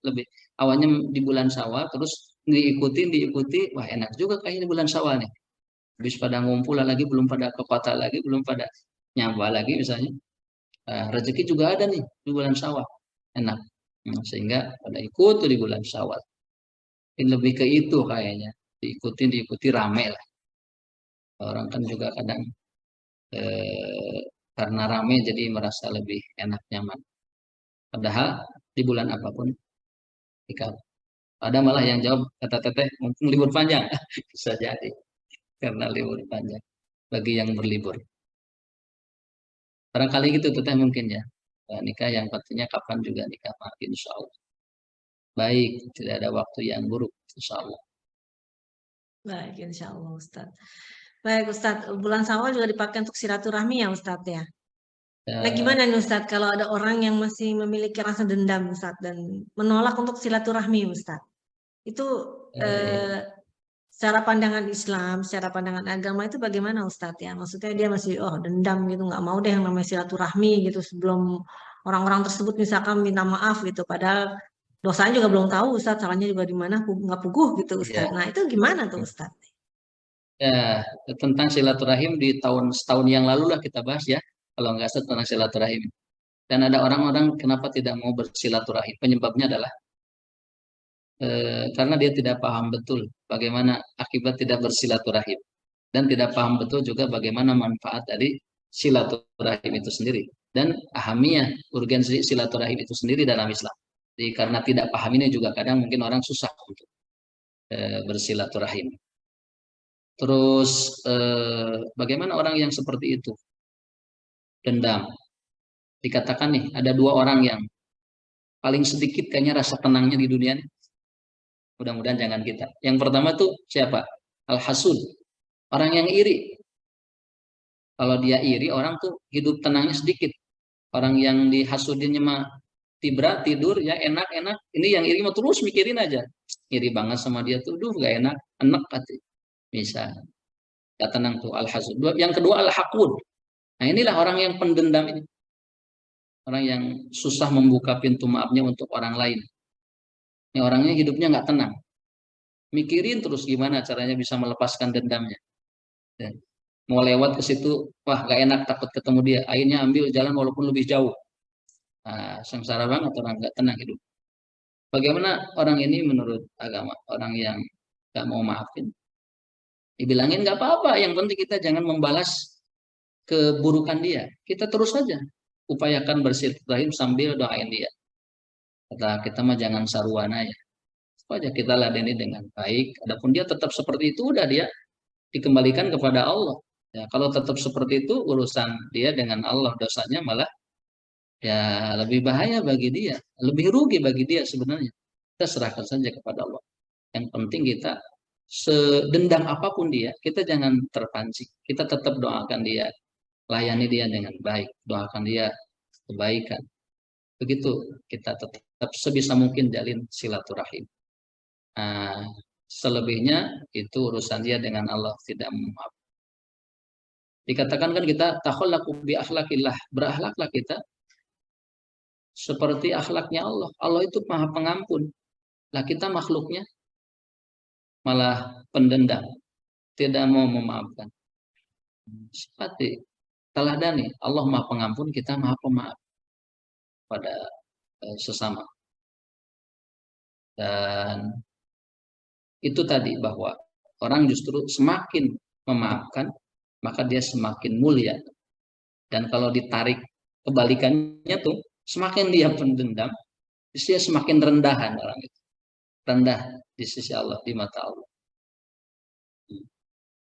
Speaker 2: lebih awalnya di bulan Syawal terus diikuti, wah enak juga kayaknya di bulan Syawal nih. Habis pada ngumpul lagi, belum pada ke kota lagi, belum pada nyamba lagi misalnya. Rezeki juga ada nih di bulan Syawal, enak. Sehingga pada ikut tuh di bulan Syawal. Ini lebih ke itu kayaknya, diikuti rame lah. Orang kan juga kadang karena rame jadi merasa lebih enak nyaman. Padahal di bulan apapun nikah. Ada malah yang jawab kata teteh mungkin libur panjang bisa jadi karena libur panjang bagi yang berlibur. Barangkali gitu teteh mungkin ya. Nikah yang pastinya kapan juga nikah insya Allah. Baik, tidak ada waktu yang buruk insya Allah.
Speaker 1: Baik, insya Allah Ustadz. Baik Ustadz, bulan Syawal juga dipakai untuk silaturahmi ya Ustadz ya. Nah gimana nih Ustadz kalau ada orang yang masih memiliki rasa dendam Ustadz dan menolak untuk silaturahmi Ustadz. Itu secara pandangan Islam, secara pandangan agama itu bagaimana Ustadz ya? Maksudnya dia masih dendam gitu, nggak mau deh yang namanya silaturahmi gitu sebelum orang-orang tersebut misalkan minta maaf gitu. Padahal dosanya juga belum tahu Ustadz, salahnya juga di mana, nggak puguh gitu Ustadz. Nah itu gimana tuh Ustadz?
Speaker 2: Ya, tentang silaturahim di setahun yang lalu lah kita bahas ya. Kalau nggak salah tentang silaturahim. Dan ada orang-orang kenapa tidak mau bersilaturahim. Penyebabnya adalah karena dia tidak paham betul bagaimana akibat tidak bersilaturahim. Dan tidak paham betul juga bagaimana manfaat dari silaturahim itu sendiri. Dan ahamiyah urgensi silaturahim itu sendiri dalam Islam. Jadi karena tidak paham ini juga kadang mungkin orang susah untuk bersilaturahim. Terus bagaimana orang yang seperti itu? Dendam. Dikatakan nih, ada dua orang yang paling sedikit kayaknya rasa tenangnya di dunia ini. Mudah-mudahan jangan kita. Yang pertama tuh siapa? Al-hasud, orang yang iri. Kalau dia iri, orang tuh hidup tenangnya sedikit. Orang yang dihasudinnya mah tidur ya enak-enak. Ini yang iri mah terus mikirin aja. Iri banget sama dia tuh, duh gak enak, enak hati. Bisa, gak tenang tuh al-hasud. Yang kedua al-haqud. Nah inilah orang yang pendendam ini. Orang yang susah membuka pintu maafnya untuk orang lain. Ini orangnya hidupnya nggak tenang. Mikirin terus gimana caranya bisa melepaskan dendamnya. Dan mau lewat ke situ, wah gak enak takut ketemu dia. Akhirnya ambil jalan walaupun lebih jauh. Nah, sengsara banget orang nggak tenang hidup. Bagaimana orang ini menurut agama? Orang yang nggak mau maafin. Dibilangin nggak apa-apa. Yang penting kita jangan membalas keburukan dia. Kita terus saja upayakan bersilaturahim sambil doain dia. Kata kita mah jangan sarwana ya. Supaya kita ladeni dengan baik. Adapun dia tetap seperti itu, udah dia dikembalikan kepada Allah. Ya, kalau tetap seperti itu urusan dia dengan Allah, dosanya malah ya lebih bahaya bagi dia, lebih rugi bagi dia sebenarnya. Kita serahkan saja kepada Allah. Yang penting kita sedendam apapun dia, kita jangan terpancing. Kita tetap doakan dia, layani dia dengan baik, doakan dia kebaikan. Begitu kita tetap sebisa mungkin jalin silaturahim. Nah, selebihnya itu urusan dia dengan Allah, tidak memaaf. Dikatakan kan kita takhallaqu bi akhlaqillah, berakhlaklah kita seperti akhlaknya Allah. Allah itu Maha Pengampun. Lah kita makhluknya malah pendendam, tidak mau memaafkan. Seperti teladani, Allah Maha Pengampun, kita Maha Pemaaf pada sesama. Dan itu tadi bahwa orang justru semakin memaafkan, maka dia semakin mulia. Dan kalau ditarik kebalikannya tuh, semakin dia pendendam, dia semakin rendahan orang itu. Rendah di sisi Allah, di mata Allah.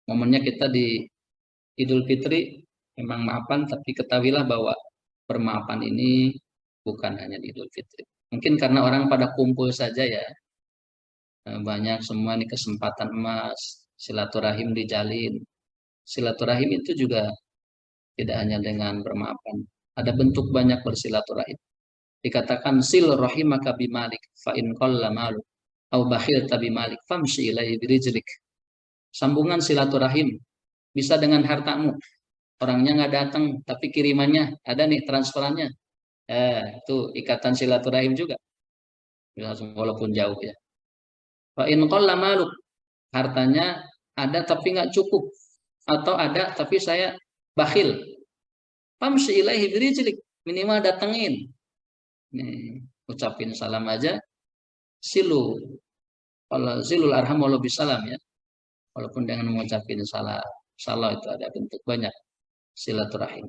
Speaker 2: Momennya kita di Idul Fitri memang maafan, tapi ketahuilah bahwa permaafan ini bukan hanya di Idul Fitri. Mungkin karena orang pada kumpul saja ya, banyak semua ini kesempatan emas, silaturahim dijalin. Silaturahim itu juga tidak hanya dengan bermaafan. Ada bentuk banyak bersilaturahim. Dikatakan sil rahimaka bimalik fa in qalla malu au bakhilta bimalik famshi ilaihi birijlik. Sambungan silaturahim bisa dengan hartamu. Orangnya nggak datang tapi kirimannya ada nih, transferannya. Itu ikatan silaturahim juga. Walaupun jauh ya. Fa in qalla malu, hartanya ada tapi nggak cukup, atau ada tapi saya bakhil. Famshi ilaihi birijlik, minimal datengin. Nih, ucapin salam aja. Silu, kalau silul arham walau bisalam ya, walaupun dengan mengucapin salam itu ada bentuk banyak silaturahim.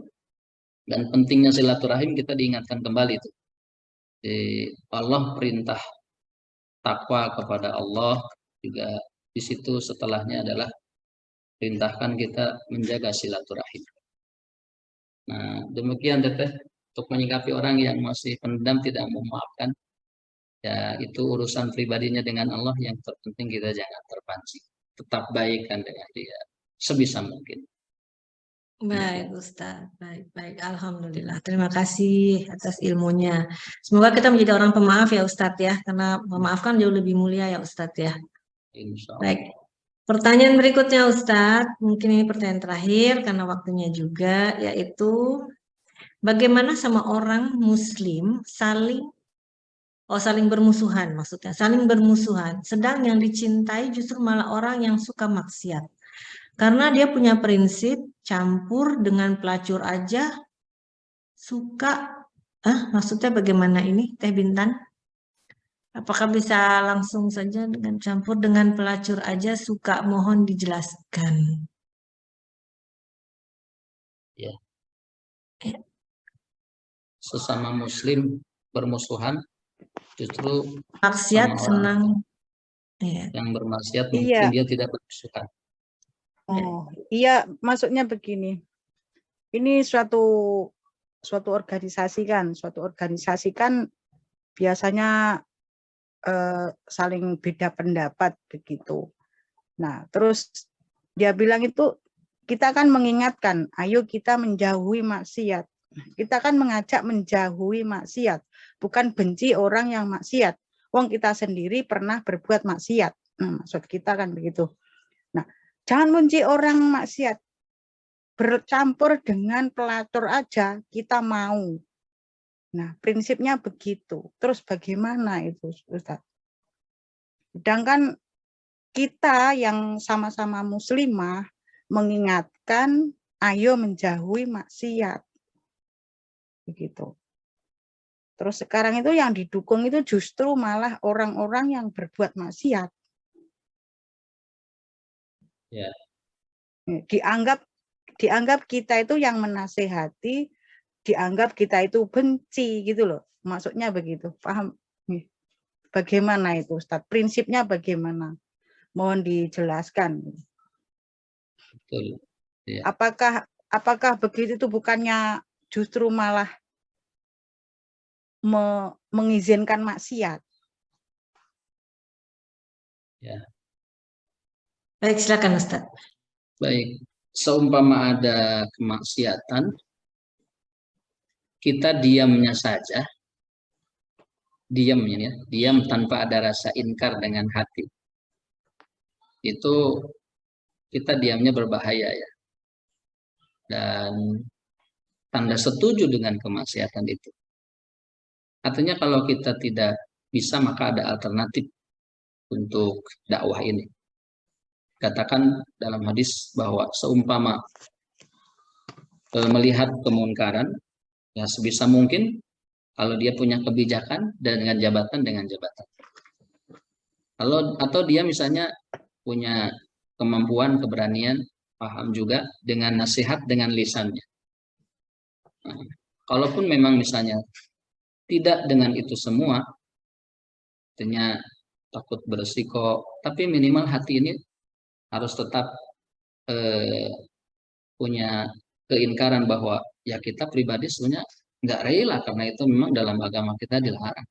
Speaker 2: Dan pentingnya silaturahim kita diingatkan kembali itu. Di Allah perintah takwa kepada Allah, juga di situ setelahnya adalah perintahkan kita menjaga silaturahim. Nah, demikian Teteh untuk menyikapi orang yang masih pendam tidak memaafkan. Ya, itu urusan pribadinya dengan Allah, yang terpenting kita jangan terpancing. Tetap baikkan dengan dia sebisa mungkin.
Speaker 1: Baik Ustadz, baik. Alhamdulillah. Terima kasih atas ilmunya. Semoga kita menjadi orang pemaaf ya Ustadz ya, karena memaafkan jauh lebih mulia ya Ustadz ya.
Speaker 2: Insya Allah.
Speaker 1: Baik. Pertanyaan berikutnya Ustadz, mungkin ini pertanyaan terakhir karena waktunya juga, yaitu bagaimana sama orang Muslim saling bermusuhan, maksudnya saling bermusuhan, sedang yang dicintai justru malah orang yang suka maksiat. Karena dia punya prinsip campur dengan pelacur aja suka, maksudnya bagaimana ini Teh Bintan? Apakah bisa langsung saja dengan campur dengan pelacur aja suka, mohon dijelaskan.
Speaker 2: Ya.
Speaker 1: Ya.
Speaker 2: Sesama Muslim bermusuhan, justru
Speaker 1: Maksiat
Speaker 2: sama
Speaker 1: senang.
Speaker 2: orang yang bermaksiat mungkin
Speaker 4: Iya.
Speaker 2: dia tidak bermusuhan.
Speaker 4: Oh, iya, maksudnya begini. Ini suatu organisasi kan, biasanya saling beda pendapat begitu. Nah, terus dia bilang itu kita kan mengingatkan, ayo kita menjauhi maksiat. Kita kan mengajak menjauhi maksiat, bukan benci orang yang maksiat. Wong kita sendiri pernah berbuat maksiat. Nah, maksud kita kan begitu. Nah, jangan benci orang maksiat. Bercampur dengan pelacur aja kita mau. Nah, prinsipnya begitu. Terus bagaimana itu, Ustaz? Sedangkan kita yang sama-sama muslimah mengingatkan ayo menjauhi maksiat. Begitu. Terus sekarang itu yang didukung itu justru malah orang-orang yang berbuat maksiat.
Speaker 2: Ya.
Speaker 4: Dianggap kita itu yang menasehati, dianggap kita itu benci gitu loh. Maksudnya begitu. Paham? Bagaimana itu, Ustaz? Prinsipnya bagaimana? Mohon dijelaskan.
Speaker 2: Betul. Ya.
Speaker 4: Apakah begitu itu bukannya justru malah mengizinkan maksiat?
Speaker 2: Ya.
Speaker 1: Baik, silakan Ustaz.
Speaker 2: Baik, seumpama ada kemaksiatan, kita diamnya saja, diam tanpa ada rasa inkar dengan hati. Itu kita diamnya berbahaya ya. Dan tanda setuju dengan kemaksiatan itu. Artinya kalau kita tidak bisa maka ada alternatif untuk dakwah ini. Katakan dalam hadis bahwa seumpama melihat kemungkaran, ya sebisa mungkin kalau dia punya kebijakan dengan jabatan. Atau dia misalnya punya kemampuan, keberanian, paham juga dengan nasihat dengan lisannya. Nah, kalaupun memang misalnya tidak dengan itu semua, artinya takut beresiko, tapi minimal hati ini harus tetap punya keingkaran bahwa ya kita pribadi sebenarnya nggak rela karena itu memang dalam agama kita dilarang.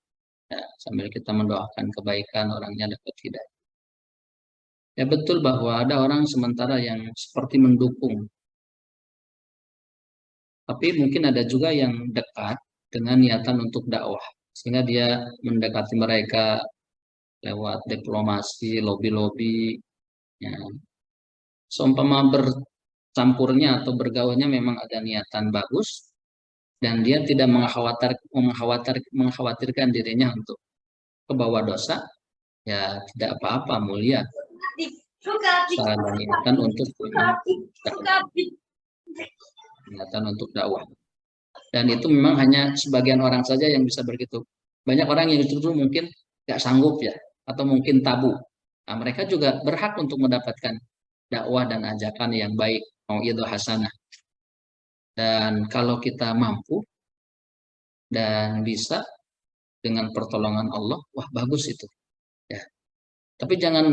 Speaker 2: Ya, sambil kita mendoakan kebaikan orangnya dapat hidayah. Ya betul bahwa ada orang sementara yang seperti mendukung. Tapi mungkin ada juga yang dekat dengan niatan untuk dakwah. Sehingga dia mendekati mereka lewat diplomasi, lobby-lobby. Ya. Seumpama bercampurnya atau bergaulnya memang ada niatan bagus. Dan dia tidak mengkhawatirkan dirinya untuk kebawa dosa. Ya tidak apa-apa, mulia. Salah niatan untuk dakwah. Dan itu memang hanya sebagian orang saja yang bisa begitu. Banyak orang yang justru mungkin nggak sanggup ya, atau mungkin tabu. Nah, mereka juga berhak untuk mendapatkan dakwah dan ajakan yang baik, mau'idhah hasanah. Dan kalau kita mampu dan bisa dengan pertolongan Allah, wah bagus itu. Ya. Tapi jangan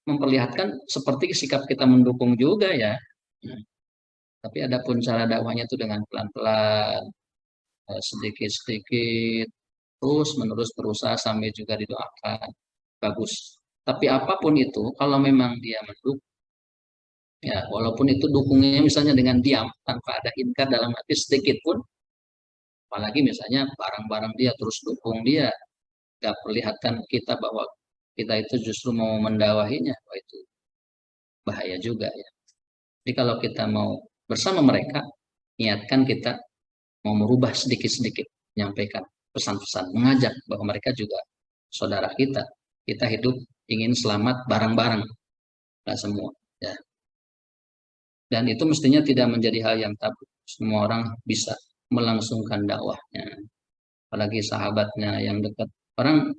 Speaker 2: memperlihatkan seperti sikap kita mendukung juga ya. Tapi adapun cara dakwahnya itu dengan pelan-pelan, sedikit-sedikit, terus-menerus berusaha sampai juga didoakan. Bagus. Tapi apapun itu, kalau memang dia mendukung, ya walaupun itu dukungnya misalnya dengan diam, tanpa ada inkar dalam hati sedikit pun, apalagi misalnya barang-barang dia terus dukung dia, gak perlihatkan kita bahwa kita itu justru mau mendakwahinya, itu bahaya juga ya. Jadi kalau kita mau bersama mereka, niatkan kita mau merubah sedikit-sedikit, menyampaikan pesan-pesan, mengajak bahwa mereka juga saudara kita. Kita hidup ingin selamat bareng-bareng, nggak semua. Ya. Dan itu mestinya tidak menjadi hal yang tabu. Semua orang bisa melangsungkan dakwahnya, apalagi sahabatnya yang dekat. Orang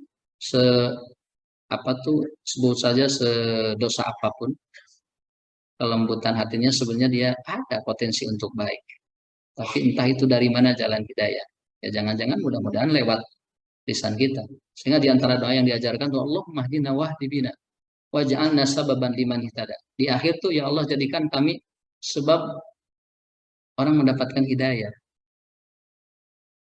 Speaker 2: sebut saja sedosa apapun, kelembutan hatinya sebenarnya dia ada potensi untuk baik. Tapi entah itu dari mana jalan hidayah. Ya jangan-jangan mudah-mudahan lewat lisan kita. Sehingga di antara doa yang diajarkan tuh Allahumma hdina wahdi bina waj'alna sababan liman ihtada. Di akhir tuh ya Allah jadikan kami sebab orang mendapatkan hidayah.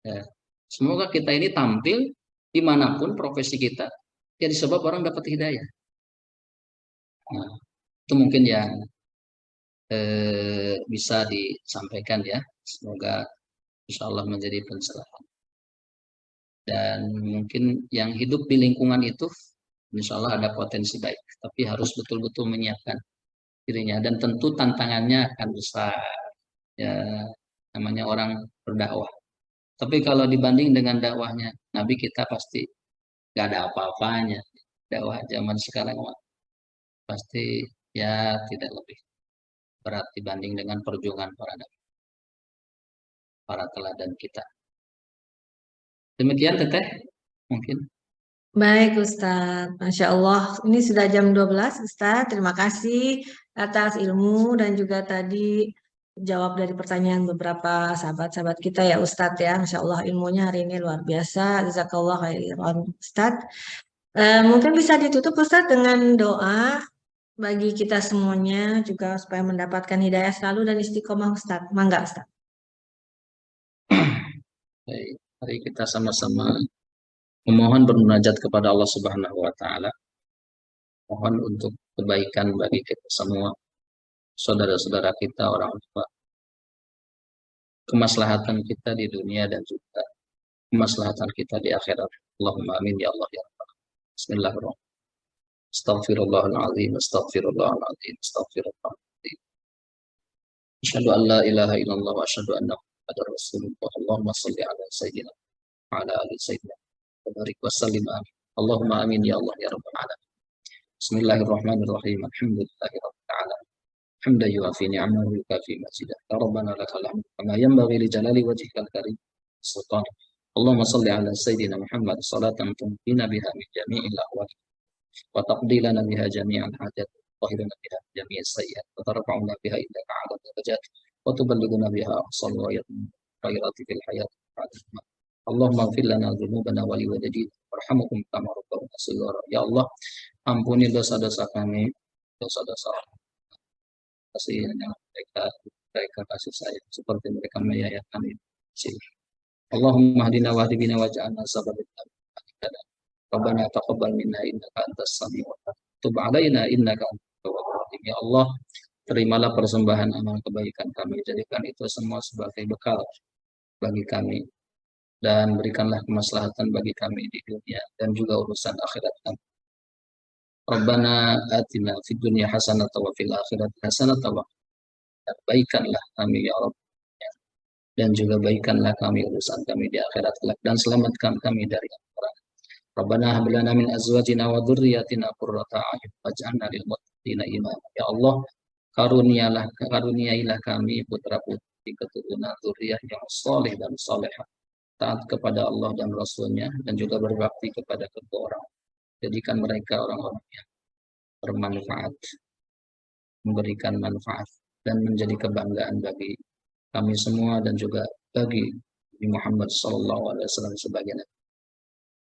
Speaker 2: Ya. Semoga kita ini tampil dimanapun profesi kita, jadi sebab orang dapat hidayah. Nah, itu mungkin yang bisa disampaikan ya. Semoga insya Allah menjadi pencerahan. Dan mungkin yang hidup di lingkungan itu insya Allah ada potensi baik, tapi harus betul-betul menyiapkan dirinya. Dan tentu tantangannya akan besar, ya namanya orang berdakwah. Tapi kalau dibanding dengan dakwahnya Nabi, kita pasti gak ada apa-apanya. Dakwah zaman sekarang pasti ya tidak lebih berat dibanding dengan perjuangan para nabi, para teladan kita. Demikian Teteh, mungkin.
Speaker 1: Baik Ustadz, Masya Allah. Ini sudah jam 12 Ustadz. Terima kasih atas ilmu dan juga tadi jawab dari pertanyaan beberapa sahabat-sahabat kita ya Ustadz ya. Masya Allah ilmunya hari ini luar biasa. Jazakallah khairan Ustadz. Mungkin bisa ditutup Ustadz dengan doa bagi kita semuanya juga supaya mendapatkan hidayah selalu dan istiqomah Ustadz. Mangga Ustadz.
Speaker 2: Baik, mari kita sama-sama memohon bermunajat kepada Allah Subhanahu wa taala. Mohon untuk kebaikan bagi kita semua, saudara-saudara kita, orang tua. Kemaslahatan kita di dunia dan juga kemaslahatan kita di akhirat. Allahumma amin ya Allah ya Rabbal. Bismillahirrahmanirrahim. Astaghfirullahaladzim, astaghfirullahaladzim, astaghfirullahaladzim. Asyhadu an la ilaha illallah wa asyhadu anna Muhammadar Rasulullah. Allahumma shalli ala sayyidina wa ala ali sayyidina wa barik wa sallim. Allahumma amin ya Allah ya Rabbal alamin. Bismillahirrahmanirrahim. Alhamdulillahi rabbil alamin. Hamdan yuafi ni'amahu wa yukafi mazidah. Ya Rabbana lakal hamd kama yanbaghi li jalali wajhikal karim. Sultan. Allahumma shalli ala sayyidina Muhammad salatan tunqina biha min jami'il ahwal wa taqdi lana biha jami'al hajat wa tahhirna biha jami'as sayyi'at wa tarfa'una biha indaka 'ala darajat wa tuballighuna biha aqsal khairati fil hayat. Allahumma ighfir lana dhunubana wa liwalidayna warhamhum kama rabbawna shighara. Ya Allah, ampuni dosa-dosa kami, dosa-dosa kasih mereka kasih sayang seperti mereka menyayangi kami. Allahumma hadina wa hdi bina waj'alna sababan Rabbana taqabbal minna innaka antas samiul alim. Tub 'alaina innaka antat tawwabur rahim. Ya Allah, terimalah persembahan amal kebaikan kami, jadikan itu semua sebagai bekal bagi kami dan berikanlah kemaslahatan bagi kami di dunia dan juga urusan akhirat kami. Rabbana atina fid dunya hasanatan wa fil akhirati hasanatan wa baikanlah kami ya Rabb, dan juga baikanlah kami urusan kami di akhirat kelak dan selamatkan kami dari neraka. Rabbana hab lana min azwajina wa dzurriyyatina qurrata a'yun waj'alna lil muttaqina imama. Ya Allah, karuniailah kami putra-putri keturunan dzurriyyah yang saleh dan salehah, taat kepada Allah dan Rasul-Nya dan juga berbakti kepada kedua orang. Jadikan mereka orang-orang yang bermanfaat, memberikan manfaat dan menjadi kebanggaan bagi kami semua dan juga bagi Muhammad SAW sebagai Nabi.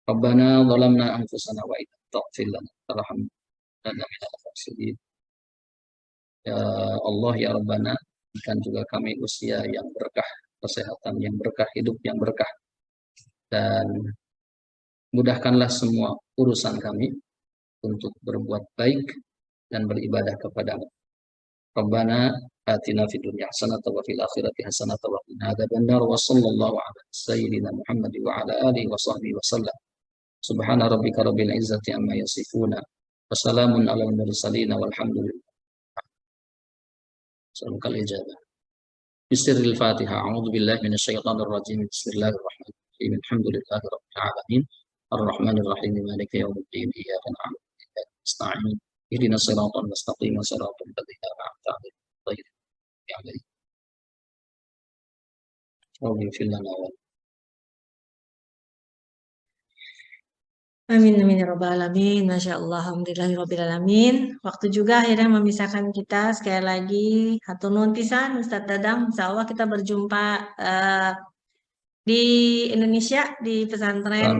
Speaker 2: Rabbana zalamna anfusana wa idza taghfir lana tarhamna minal khasirin. Ya Allah ya Rabbana, berikan juga kami usia yang berkah, kesehatan yang berkah, hidup yang berkah, dan mudahkanlah semua urusan kami untuk berbuat baik dan beribadah kepadamu. Rabbana atina fid dunya hasanatan wa fil akhirati hasanatan wa qina adzabannar wa sallallahu ala sayyidina Muhammad wa ala alihi wa sahbihi wa sallam. Subhana rabbika rabbil izzati amma yasifuna wa salamun alal mursalin walhamdulillah. Salukal ijabah. Bismillahil Fatihah. A'udzu billahi minasyaitonir rajim. Bismillahirrahmanirrahim. Alhamdulillahi rabbil alamin. Arrahmanir rahim. Maliki yaumiddin. Iyyaka na'budu wa iyyaka nasta'in. Ihdinas siratal mustaqim. Siratal ladzina an'amta 'alaihim ghairil maghdubi 'alaihim. Waghfir lana wa
Speaker 1: Amin amin ya rabbal alamin. Masya Allah, alhamdulillahirabbil alamin. Waktu juga akhirnya memisahkan kita. Sekali lagi hatur nuhun pisan Ustadz Dadang. Insya Allah kita berjumpa di Indonesia di pesantren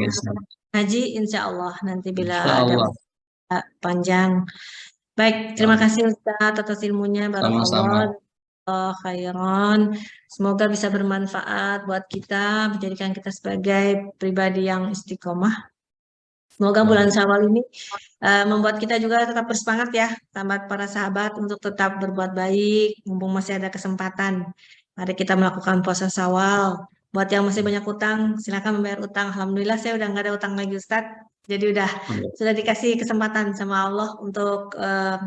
Speaker 1: haji insya Allah nanti bila ada panjang. Baik, terima kasih Ustadz atas ilmunya. Barakallah khairan. Semoga bisa bermanfaat buat kita, menjadikan kita sebagai pribadi yang istiqomah. Semoga bulan Syawal ini membuat kita juga tetap bersemangat ya, sahabat para sahabat, untuk tetap berbuat baik, mumpung masih ada kesempatan. Mari kita melakukan puasa Syawal. Buat yang masih banyak utang, silakan membayar utang. Alhamdulillah saya udah nggak ada utang lagi Ustadz. Jadi sudah dikasih kesempatan sama Allah untuk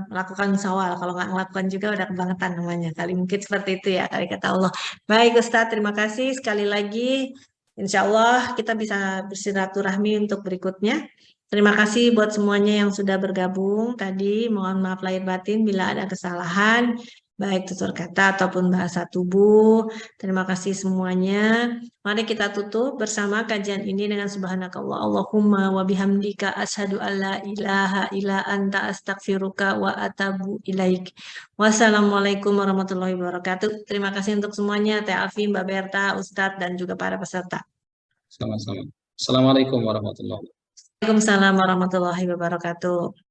Speaker 1: melakukan Syawal. Kalau nggak melakukan juga udah kebangetan namanya. Kali mungkin seperti itu ya, kali kata Allah. Baik Ustadz, terima kasih sekali lagi. Insya Allah kita bisa bersilaturahmi untuk berikutnya. Terima kasih buat semuanya yang sudah bergabung tadi. Mohon maaf lahir batin bila ada kesalahan, baik tutur kata ataupun bahasa tubuh. Terima kasih semuanya. Mari kita tutup bersama kajian ini dengan subhanakallah Allahumma wa bihamdika asyhadu alla ilaha illa anta astaghfiruka wa atubu ilaik. Wassalamualaikum warahmatullahi wabarakatuh. Terima kasih untuk semuanya, Teh Alfi, Mbak Berta, Ustadz, dan juga para peserta.
Speaker 2: Sama-sama. Assalamualaikum warahmatullahi wabarakatuh.
Speaker 1: Waalaikumsalam warahmatullahi wabarakatuh.